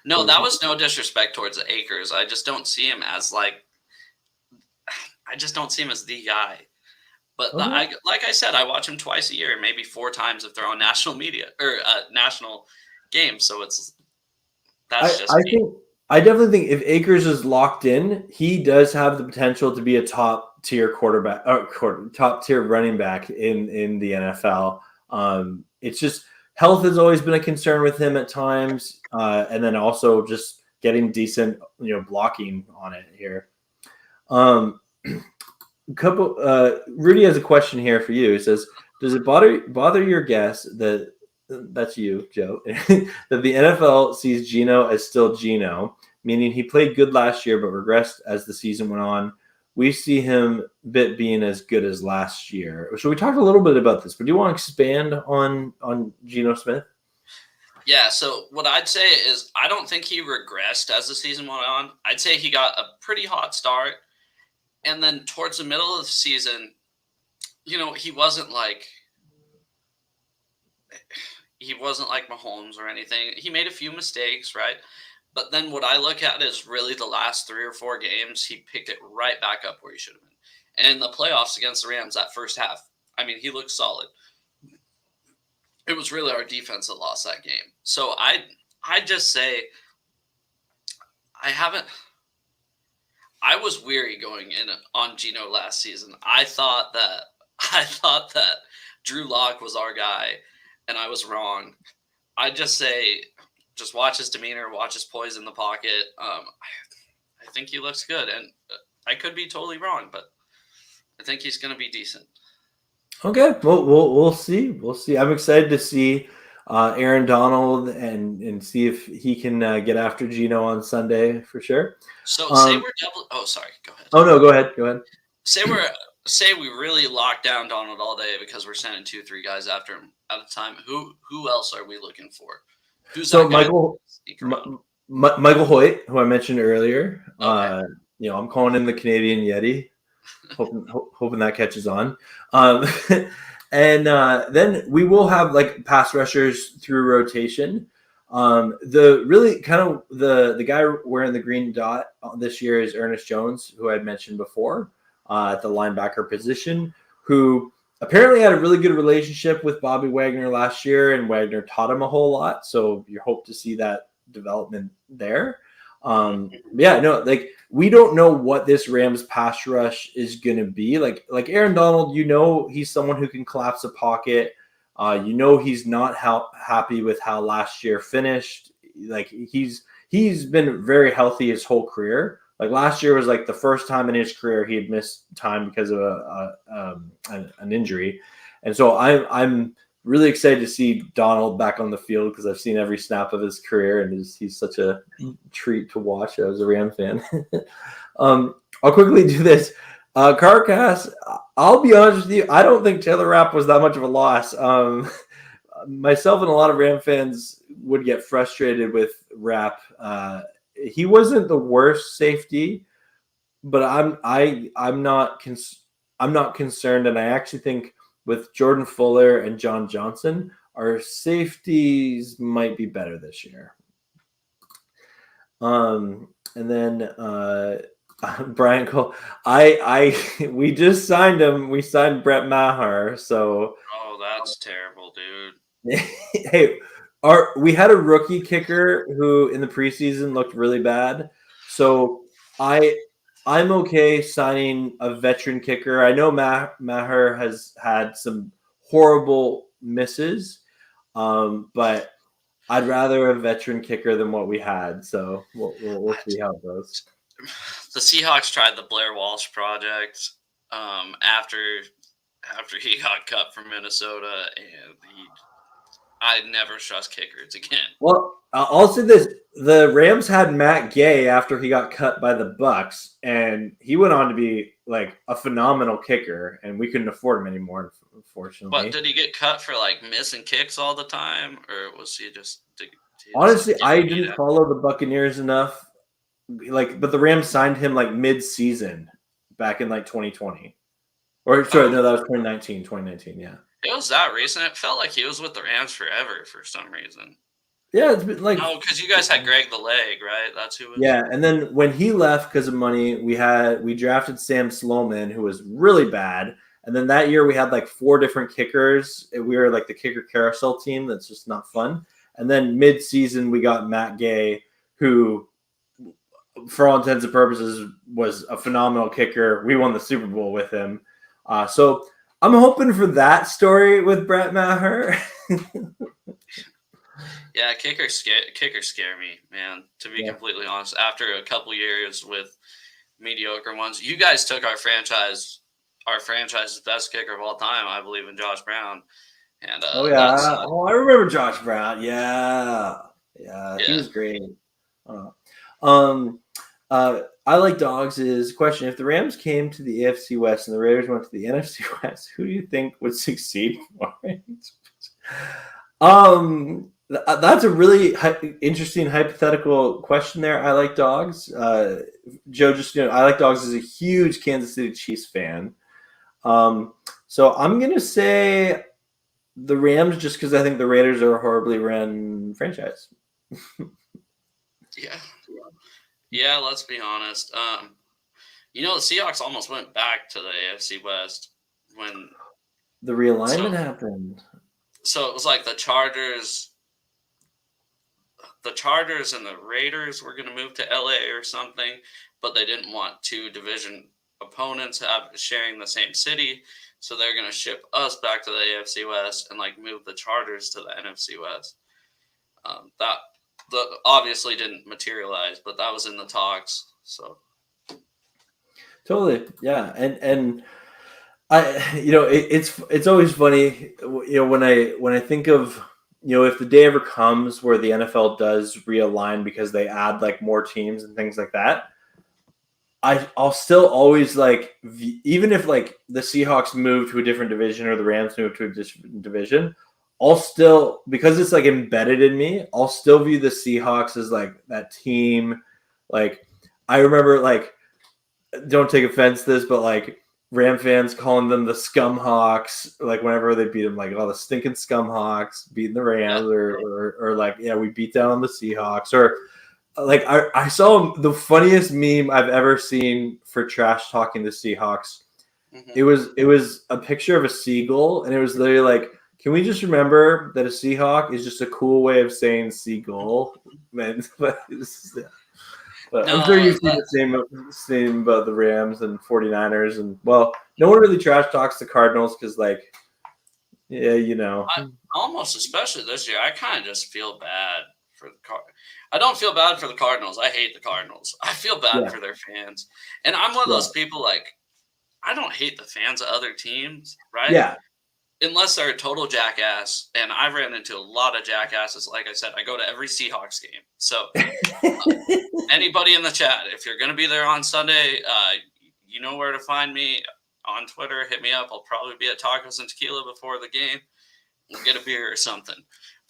Speaker 2: No, that was no disrespect towards Akers. I just don't see him as the guy. But like I said, I watch him twice a year, maybe 4 times if they're on national media or national games. So
Speaker 1: I definitely think if Akers is locked in, he does have the potential to be a top tier quarterback, top tier running back in the NFL. It's just health has always been a concern with him at times, and then also just getting decent, blocking on it here. Rudy has a question here for you. It says, does it bother your guess that that's you, Joe, that the NFL sees Geno as still Geno, meaning he played good last year but regressed as the season went on? We see him being as good as last year. So we talked a little bit about this, but do you want to expand on Geno Smith?
Speaker 2: Yeah, so what I'd say is I don't think he regressed as the season went on. I'd say he got a pretty hot start. And then towards the middle of the season, he wasn't like Mahomes or anything. He made a few mistakes, right? But then what I look at is really the last 3 or 4 games, he picked it right back up where he should have been. And in the playoffs against the Rams, that first half, I mean, he looked solid. It was really our defense that lost that game. So I just say I was weary going in on Geno last season. I thought that Drew Lock was our guy, and I was wrong. I just say, just watch his demeanor, watch his poise in the pocket. I think he looks good, and I could be totally wrong, but I think he's going to be decent.
Speaker 1: Okay, well, we'll see. We'll see. I'm excited to see Aaron Donald and see if he can get after Geno on Sunday for sure.
Speaker 2: So say we're double. Oh, sorry. Go ahead.
Speaker 1: Oh no, go ahead. Go ahead.
Speaker 2: Say we really lock down Donald all day because we're sending 2-3 guys after him at a time. Who else are we looking for? Who's
Speaker 1: so Michael Hoyt, who I mentioned earlier.
Speaker 2: Okay.
Speaker 1: I'm calling him the Canadian Yeti. Hoping that catches on. And then we will have like pass rushers through rotation. The really kind of the guy wearing the green dot this year is Ernest Jones, who I had mentioned before at the linebacker position, who apparently had a really good relationship with Bobby Wagner last year, and Wagner taught him a whole lot. So you hope to see that development there. We don't know what this Rams pass rush is going to be. Like Aaron Donald, he's someone who can collapse a pocket. He's not happy with how last year finished. Like he's been very healthy his whole career. Like last year was like the first time in his career he had missed time because of an injury. And so I'm really excited to see Donald back on the field because I've seen every snap of his career, and he's such a treat to watch as a Ram fan. I'll quickly do this. Carcass, I'll be honest with you, I don't think Taylor Rapp was that much of a loss. Myself and a lot of Ram fans would get frustrated with Rapp. He wasn't the worst safety, but I'm not concerned, and I actually think with Jordan Fuller and John Johnson, our safeties might be better this year. And then Brian Cole, we just signed him. We signed Brett Maher. So
Speaker 2: that's terrible, dude.
Speaker 1: Hey, we had a rookie kicker who in the preseason looked really bad. So I'm okay signing a veteran kicker. I know Maher has had some horrible misses, but I'd rather a veteran kicker than what we had. So we'll see how it goes.
Speaker 2: The Seahawks tried the Blair Walsh project after he got cut from Minnesota, and I never trust kickers again.
Speaker 1: Well, I'll say this. The Rams had Matt Gay after he got cut by the Bucks, and he went on to be like a phenomenal kicker, and we couldn't afford him anymore, unfortunately.
Speaker 2: But did he get cut for like missing kicks all the time, or was he just...
Speaker 1: Honestly, I didn't follow the Buccaneers enough. But the Rams signed him like mid-season back in like 2020. Or sorry, no, that was 2019, yeah.
Speaker 2: It was that recent. It felt like he was with the Rams forever for some reason.
Speaker 1: Yeah, it's been like...
Speaker 2: No, because you guys had Greg the Leg, right? That's who was...
Speaker 1: Yeah, and then when he left because of money, we drafted Sam Sloman, who was really bad. And then that year we had like 4 different kickers. We were like the kicker carousel team. That's just not fun. And then mid-season we got Matt Gay, who, for all intents and purposes, was a phenomenal kicker. We won the Super Bowl with him. So I'm hoping for that story with Brett Maher.
Speaker 2: Yeah, kickers scare me, man. To be completely honest, after a couple years with mediocre ones, you guys took our franchise's best kicker of all time, I believe, in Josh Brown, and
Speaker 1: Oh
Speaker 2: that's
Speaker 1: yeah. Oh, I remember Josh Brown. Yeah. Yeah, he
Speaker 2: yeah.
Speaker 1: was great. Uh, um I like dogs is question. If the Rams came to the AFC West and the Raiders went to the NFC West, who do you think would succeed more? That's a really interesting hypothetical question there. I like dogs. Joe, I like dogs as a huge Kansas City Chiefs fan. So I'm gonna say the Rams just because I think the Raiders are a horribly ran franchise.
Speaker 2: Yeah. Yeah, let's be honest. The Seahawks almost went back to the AFC West when
Speaker 1: The realignment
Speaker 2: so
Speaker 1: happened.
Speaker 2: so it was like the Chargers and the Raiders were going to move to LA or something, but they didn't want two division opponents sharing the same city, so they're going to ship us back to the AFC West and like move the Chargers to the NFC West. That obviously didn't materialize, but that was in the talks. So
Speaker 1: Totally, yeah, and it's always funny, when I think of, if the day ever comes where the NFL does realign because they add like more teams and things like that, I'll still always like, even if like the Seahawks move to a different division or the Rams move to a different division, I'll still, because it's like embedded in me, I'll still view the Seahawks as like that team. Like I remember, like, don't take offense to this, but like Ram fans calling them the Scumhawks, like whenever they beat them, like, oh, the stinking Scumhawks beating the Rams,
Speaker 2: yeah.
Speaker 1: or like, yeah, we beat down on the Seahawks, or like I saw the funniest meme I've ever seen for trash talking the Seahawks.
Speaker 2: Mm-hmm.
Speaker 1: It was a picture of a seagull, and it was literally like, can we just remember that a Seahawk is just a cool way of saying seagull, man? But
Speaker 2: No,
Speaker 1: I'm sure you've seen the same about the Rams and 49ers, and well, no one really trash talks the Cardinals because, like, yeah,
Speaker 2: almost especially this year, I kind of just feel bad for the I don't feel bad for the Cardinals. I hate the Cardinals. I feel bad
Speaker 1: yeah,
Speaker 2: for their fans, and I'm one of
Speaker 1: yeah,
Speaker 2: those people, like, I don't hate the fans of other teams, right?
Speaker 1: yeah.
Speaker 2: Unless they're a total jackass, and I've ran into a lot of jackasses. Like I said, I go to every Seahawks game. So anybody in the chat, if you're going to be there on Sunday, you know where to find me on Twitter. Hit me up. I'll probably be at Tacos and Tequila before the game. We'll get a beer or something.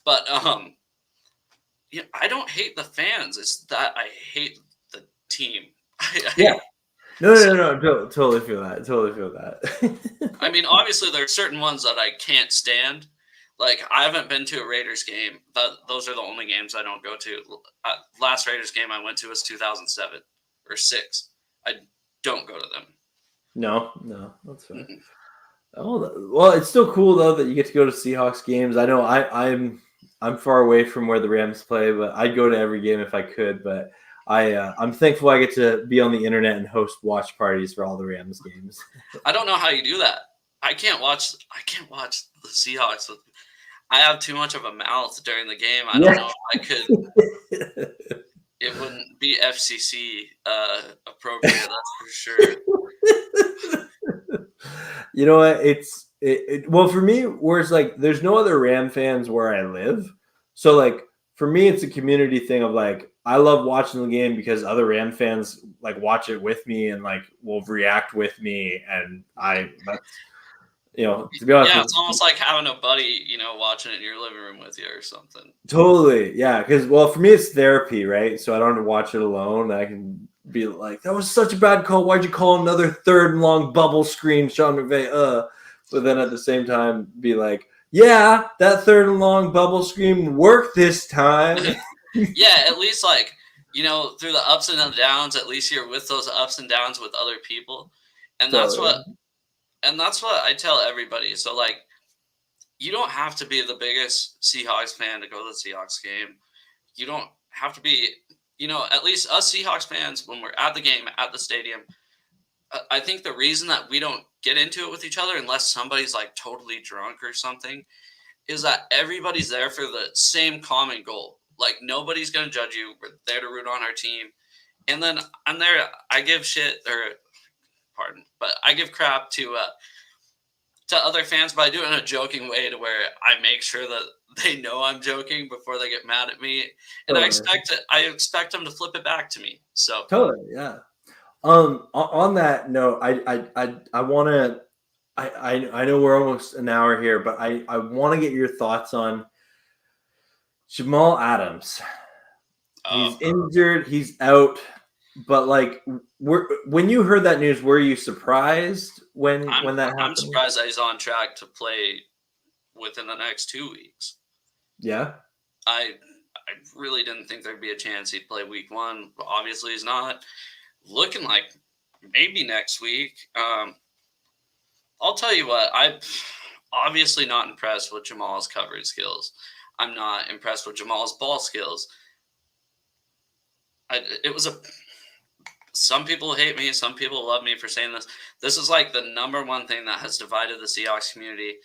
Speaker 2: But I don't hate the fans. It's that I hate the team.
Speaker 1: Yeah. No. Totally feel that. Totally feel that.
Speaker 2: I mean, obviously, there are certain ones that I can't stand. Like, I haven't been to a Raiders game. Those are the only games I don't go to. Last Raiders game I went to was 2007 or 6. I don't go to them.
Speaker 1: No, that's fine. Mm-hmm. Oh, well, it's still cool though that you get to go to Seahawks games. I know I'm far away from where the Rams play, but I'd go to every game if I could. But I'm thankful I get to be on the internet and host watch parties for all the Rams games.
Speaker 2: I don't know how you do that. I can't watch the Seahawks. I have too much of a mouth during the game. I don't know if I could. It wouldn't be FCC appropriate, that's for sure.
Speaker 1: You know what? Well, for me, where it's like there's no other Ram fans where I live, so like for me, it's a community thing of like I love watching the game because other Ram fans like watch it with me and like will react with me, and to be honest,
Speaker 2: yeah, it's almost like having a buddy, watching it in your living room with you or something.
Speaker 1: Totally, yeah. Because for me, it's therapy, right? So I don't have to watch it alone. I can be like, that was such a bad call. Why'd you call another third and long bubble screen, Sean McVay? But then at the same time, be like, yeah, that third and long bubble screen worked this time.
Speaker 2: Yeah, at least through the ups and the downs, at least you're with those ups and downs with other people, and
Speaker 1: Totally.
Speaker 2: that's what I tell everybody. So like, you don't have to be the biggest Seahawks fan to go to the Seahawks game. You don't have to be. At least us Seahawks fans, when we're at the game, at the stadium, I think the reason that we don't get into it with each other unless somebody's like totally drunk or something is that everybody's there for the same common goal. Like, nobody's going to judge you. We're there to root on our team. And then I'm there. I give I give crap to other fans, but I do it in a joking way to where I make sure that they know I'm joking before they get mad at me. And I expect them to flip it back to me. So
Speaker 1: totally, yeah. On that note, I want to. I know we're almost an hour here, but I want to get your thoughts on Jamal Adams. He's injured. He's out. But like, when you heard that news, were you surprised when that happened?
Speaker 2: I'm surprised that he's on track to play within the next 2 weeks.
Speaker 1: Yeah,
Speaker 2: I really didn't think there'd be a chance he'd play week 1. But obviously, he's not. Looking like maybe next week. I'll tell you what. I'm obviously not impressed with Jamal's coverage skills. I'm not impressed with Jamal's ball skills. Some people hate me. Some people love me for saying this. This is like the number one thing that has divided the Seahawks community.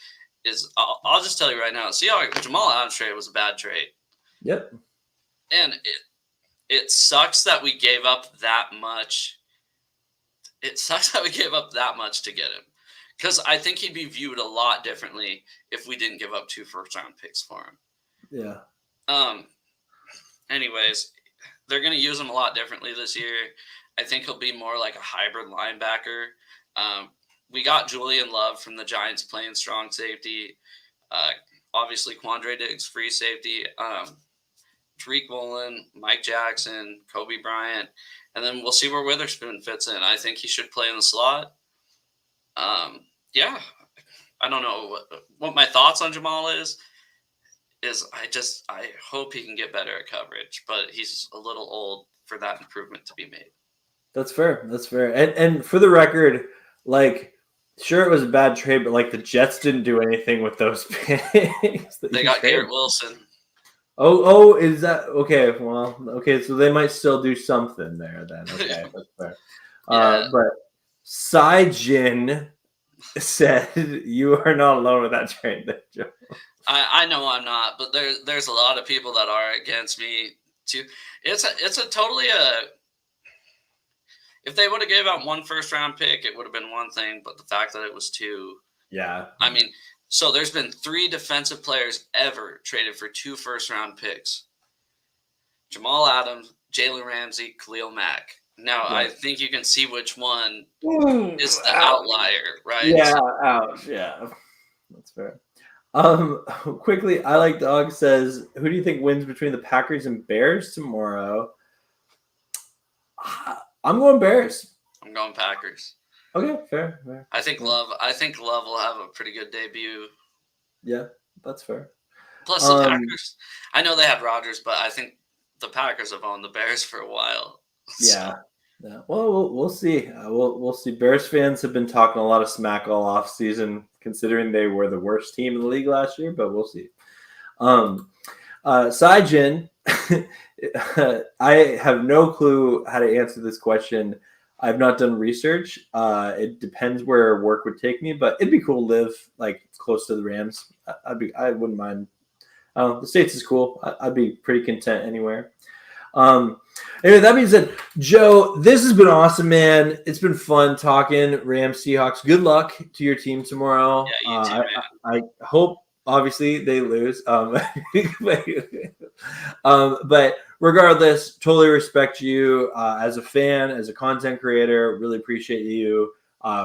Speaker 2: I'll just tell you right now, Jamal Adams trade was a bad trade.
Speaker 1: Yep.
Speaker 2: And it sucks that we gave up that much. It sucks that we gave up that much to get him. Because I think he'd be viewed a lot differently if we didn't give up 2 first-round picks for him.
Speaker 1: Yeah.
Speaker 2: Anyways, they're going to use him a lot differently this year. I think he'll be more like a hybrid linebacker. We got Julian Love from the Giants playing strong safety. Obviously, Quandre Diggs, free safety. Tariq Woolen, Mike Jackson, Kobe Bryant. And then we'll see where Witherspoon fits in. I think he should play in the slot. Yeah. I don't know what my thoughts on Jamal is I hope he can get better at coverage, but he's a little old for that improvement to be made.
Speaker 1: That's fair. That's fair. And for the record, like, sure, it was a bad trade, but like the Jets didn't do anything with those picks.
Speaker 2: They got Garrett Wilson.
Speaker 1: Oh, is that okay? Well, okay, so they might still do something there then. Okay, that's fair.
Speaker 2: Yeah.
Speaker 1: But Sai-Jin said you are not alone with that trade, there, Joe.
Speaker 2: I know I'm not, but there's a lot of people that are against me too. It's a totally if they would have gave out 1 first-round pick, it would have been one thing, but the fact that it was 2.
Speaker 1: Yeah.
Speaker 2: I mean, so there's been 3 defensive players ever traded for 2 first-round picks. Jamal Adams, Jalen Ramsey, Khalil Mack. Now, yeah. I think you can see which one is the outlier, right?
Speaker 1: Yeah, ouch. Yeah, that's fair. Quickly, I Like Dog says, who do you think wins between the Packers and Bears tomorrow? I'm going Bears.
Speaker 2: I'm going Packers.
Speaker 1: Okay, fair.
Speaker 2: I think Love will have a pretty good debut.
Speaker 1: Yeah, that's fair.
Speaker 2: Plus the Packers. I know they had Rodgers, but I think the Packers have owned the Bears for a while.
Speaker 1: Yeah. Yeah. Well, we'll see. We'll see. Bears fans have been talking a lot of smack all off season, considering they were the worst team in the league last year. But we'll see. Sai-Jin, I have no clue how to answer this question. I've not done research. It depends where work would take me, but it'd be cool to live like close to the Rams. I wouldn't mind. The States is cool. I'd be pretty content anywhere. Anyway, that being said, Joe, this has been awesome, man. It's been fun talking Rams Seahawks. Good luck to your team tomorrow.
Speaker 2: Yeah, you too, man.
Speaker 1: I hope, obviously, they lose. But regardless, totally respect you as a fan, as a content creator. Really appreciate you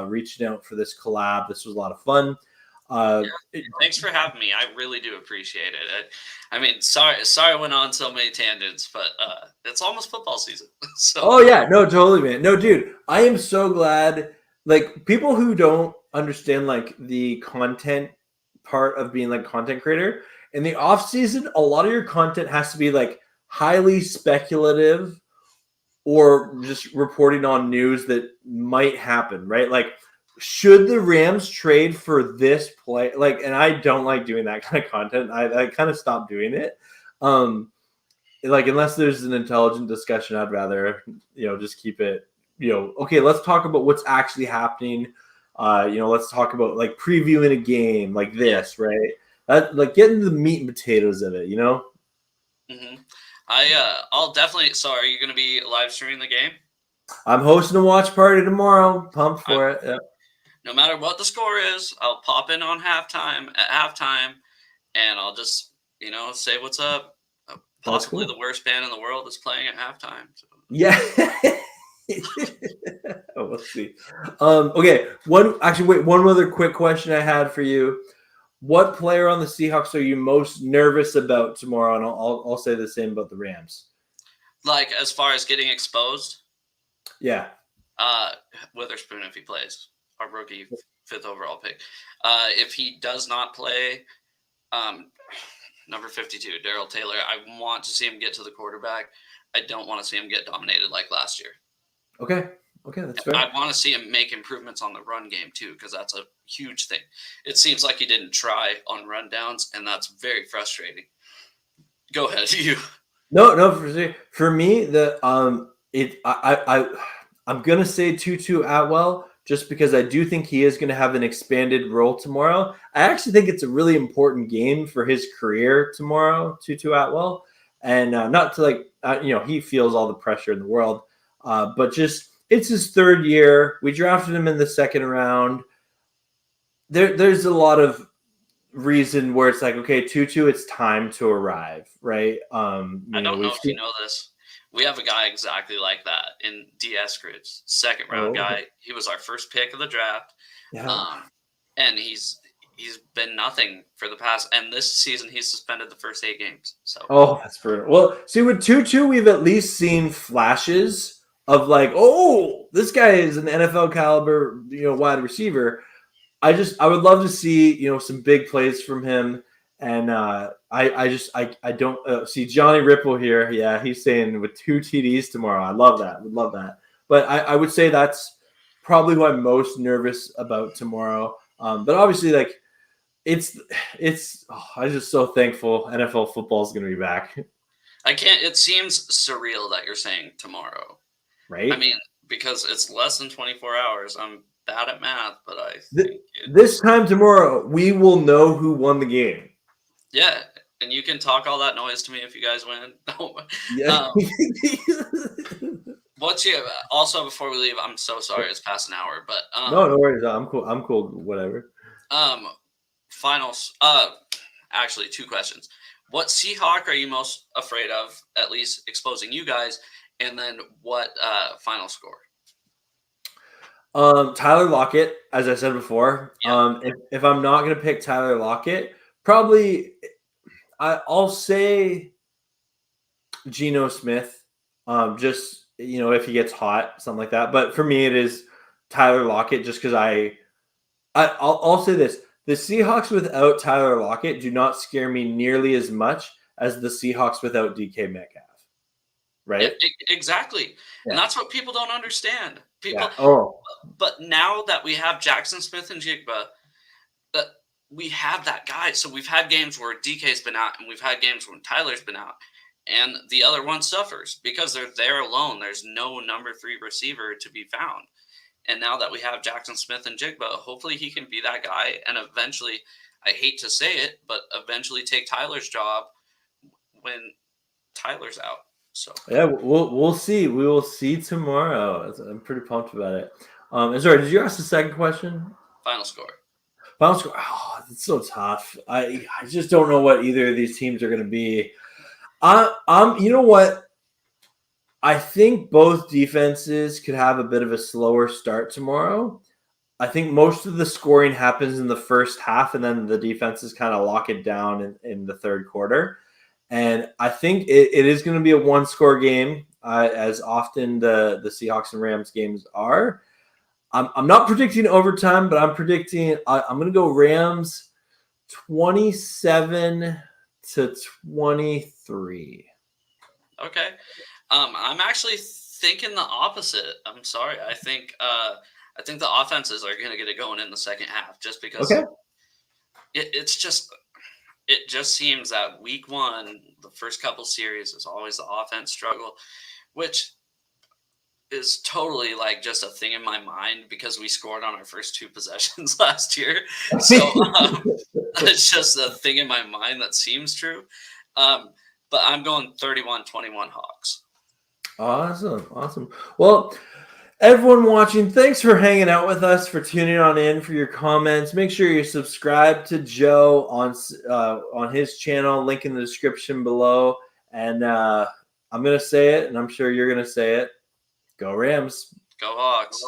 Speaker 1: reaching out for this collab. This was a lot of fun.
Speaker 2: Thanks for having me. I really do appreciate it. I mean, sorry I went on so many tangents, but it's almost football season. So.
Speaker 1: Oh yeah, no, totally, man. No, dude, I am so glad. Like, people who don't understand like the content part of being like content creator in the off season, a lot of your content has to be like highly speculative or just reporting on news that might happen, right? Like, should the Rams trade for this play? Like, and I don't like doing that kind of content. I kind of stopped doing it. Like, unless there's an intelligent discussion, I'd rather, just keep it, okay, let's talk about what's actually happening. Let's talk about like previewing a game like this, right? That like getting the meat and potatoes of it, you know.
Speaker 2: Mm-hmm. I'll definitely. So, are you going to be live streaming the game?
Speaker 1: I'm hosting a watch party tomorrow. Pumped for it. Yeah.
Speaker 2: No matter what the score is, I'll pop in on halftime, and I'll just say what's up. Possibly
Speaker 1: Cool.
Speaker 2: the worst band in the world is playing at halftime. So.
Speaker 1: Yeah. We'll see. Okay. One other quick question I had for you. What player on the Seahawks are you most nervous about tomorrow? And I'll say the same about the Rams.
Speaker 2: Like as far as getting exposed,
Speaker 1: Yeah.
Speaker 2: Witherspoon if he plays, our rookie 5th overall pick. If he does not play, number 52, Darrell Taylor. I want to see him get to the quarterback. I don't want to see him get dominated like last year.
Speaker 1: Okay, that's fair.
Speaker 2: I want to see him make improvements on the run game too, because that's a huge thing. It seems like he didn't try on rundowns, and that's very frustrating. Go ahead, you.
Speaker 1: No, for me, I'm gonna say Tutu Atwell just because I do think he is gonna have an expanded role tomorrow. I actually think it's a really important game for his career tomorrow, Tutu Atwell, and not to he feels all the pressure in the world, but just it's his 3rd year. We drafted him in the 2nd round. There's a lot of reason where it's like, okay, Tutu, it's time to arrive, right?
Speaker 2: I don't know if you know this. We have a guy exactly like that in DS Groups, 2nd round guy. He was our first pick of the draft.
Speaker 1: Yeah.
Speaker 2: And he's been nothing for the past, and this season he's suspended the first 8 games. So
Speaker 1: that's brutal. Well, see, with Tutu, we've at least seen flashes of like, oh, this guy is an NFL caliber, wide receiver. I would love to see, some big plays from him. And I don't see Johnny Ripple here. Yeah, he's saying with 2 TDs tomorrow. I love that. Would love that. But I would say that's probably who I'm most nervous about tomorrow. But obviously, like I'm just so thankful NFL football is going to be back.
Speaker 2: I can't. It seems surreal that you're saying tomorrow,
Speaker 1: right?
Speaker 2: I mean, because it's less than 24 hours. I'm bad at math, but I think
Speaker 1: this time tomorrow we will know who won the game.
Speaker 2: Yeah, and you can talk all that noise to me if you guys win.
Speaker 1: Yeah.
Speaker 2: What's your also before we leave? I'm so sorry, it's past an hour, but
Speaker 1: no worries. I'm cool. Whatever.
Speaker 2: Finals. Actually, 2 questions. What Seahawk are you most afraid of? At least exposing you guys, and then what final score?
Speaker 1: Tyler Lockett, as I said before. Yeah. If I'm not going to pick Tyler Lockett, probably I'll say Geno Smith. Just if he gets hot, something like that. But for me, it is Tyler Lockett, just because I'll say this: the Seahawks without Tyler Lockett do not scare me nearly as much as the Seahawks without DK Metcalf. Right?
Speaker 2: Yeah, exactly, yeah. And that's what people don't understand. People.
Speaker 1: Yeah.
Speaker 2: But now that we have Jackson Smith and Jigba, we have that guy. So we've had games where DK's been out, and we've had games when Tyler's been out, and the other one suffers because they're there alone. There's no number 3 receiver to be found. And now that we have Jackson Smith and Jigba, hopefully he can be that guy and eventually, I hate to say it, but eventually take Tyler's job when Tyler's out. So
Speaker 1: yeah, we'll see. We will see tomorrow. I'm pretty pumped about it. Sorry, did you ask the second question?
Speaker 2: Final score.
Speaker 1: Oh, it's so tough. I just don't know what either of these teams are going to be. You know what? I think both defenses could have a bit of a slower start tomorrow. I think most of the scoring happens in the first half, and then the defenses kind of lock it down in the 3rd quarter. And I think it is going to be a 1-score game, as often the Seahawks and Rams games are. I'm not predicting overtime, but I'm predicting I'm going to go Rams 27-23.
Speaker 2: Okay. I'm actually thinking the opposite. I'm sorry. I think the offenses are going to get it going in the second half, just because it just seems that week 1, the first couple series is always the offense struggle, which is totally like just a thing in my mind because we scored on our first 2 possessions last year. So it's just a thing in my mind that seems true. But I'm going 31-21 Hawks.
Speaker 1: Awesome. Well, everyone watching, thanks for hanging out with us, for tuning on in, for your comments. Make sure you subscribe to Joe on his channel, link in the description below. And I'm going to say it, and I'm sure you're going to say it. Go Rams.
Speaker 2: Go Hawks.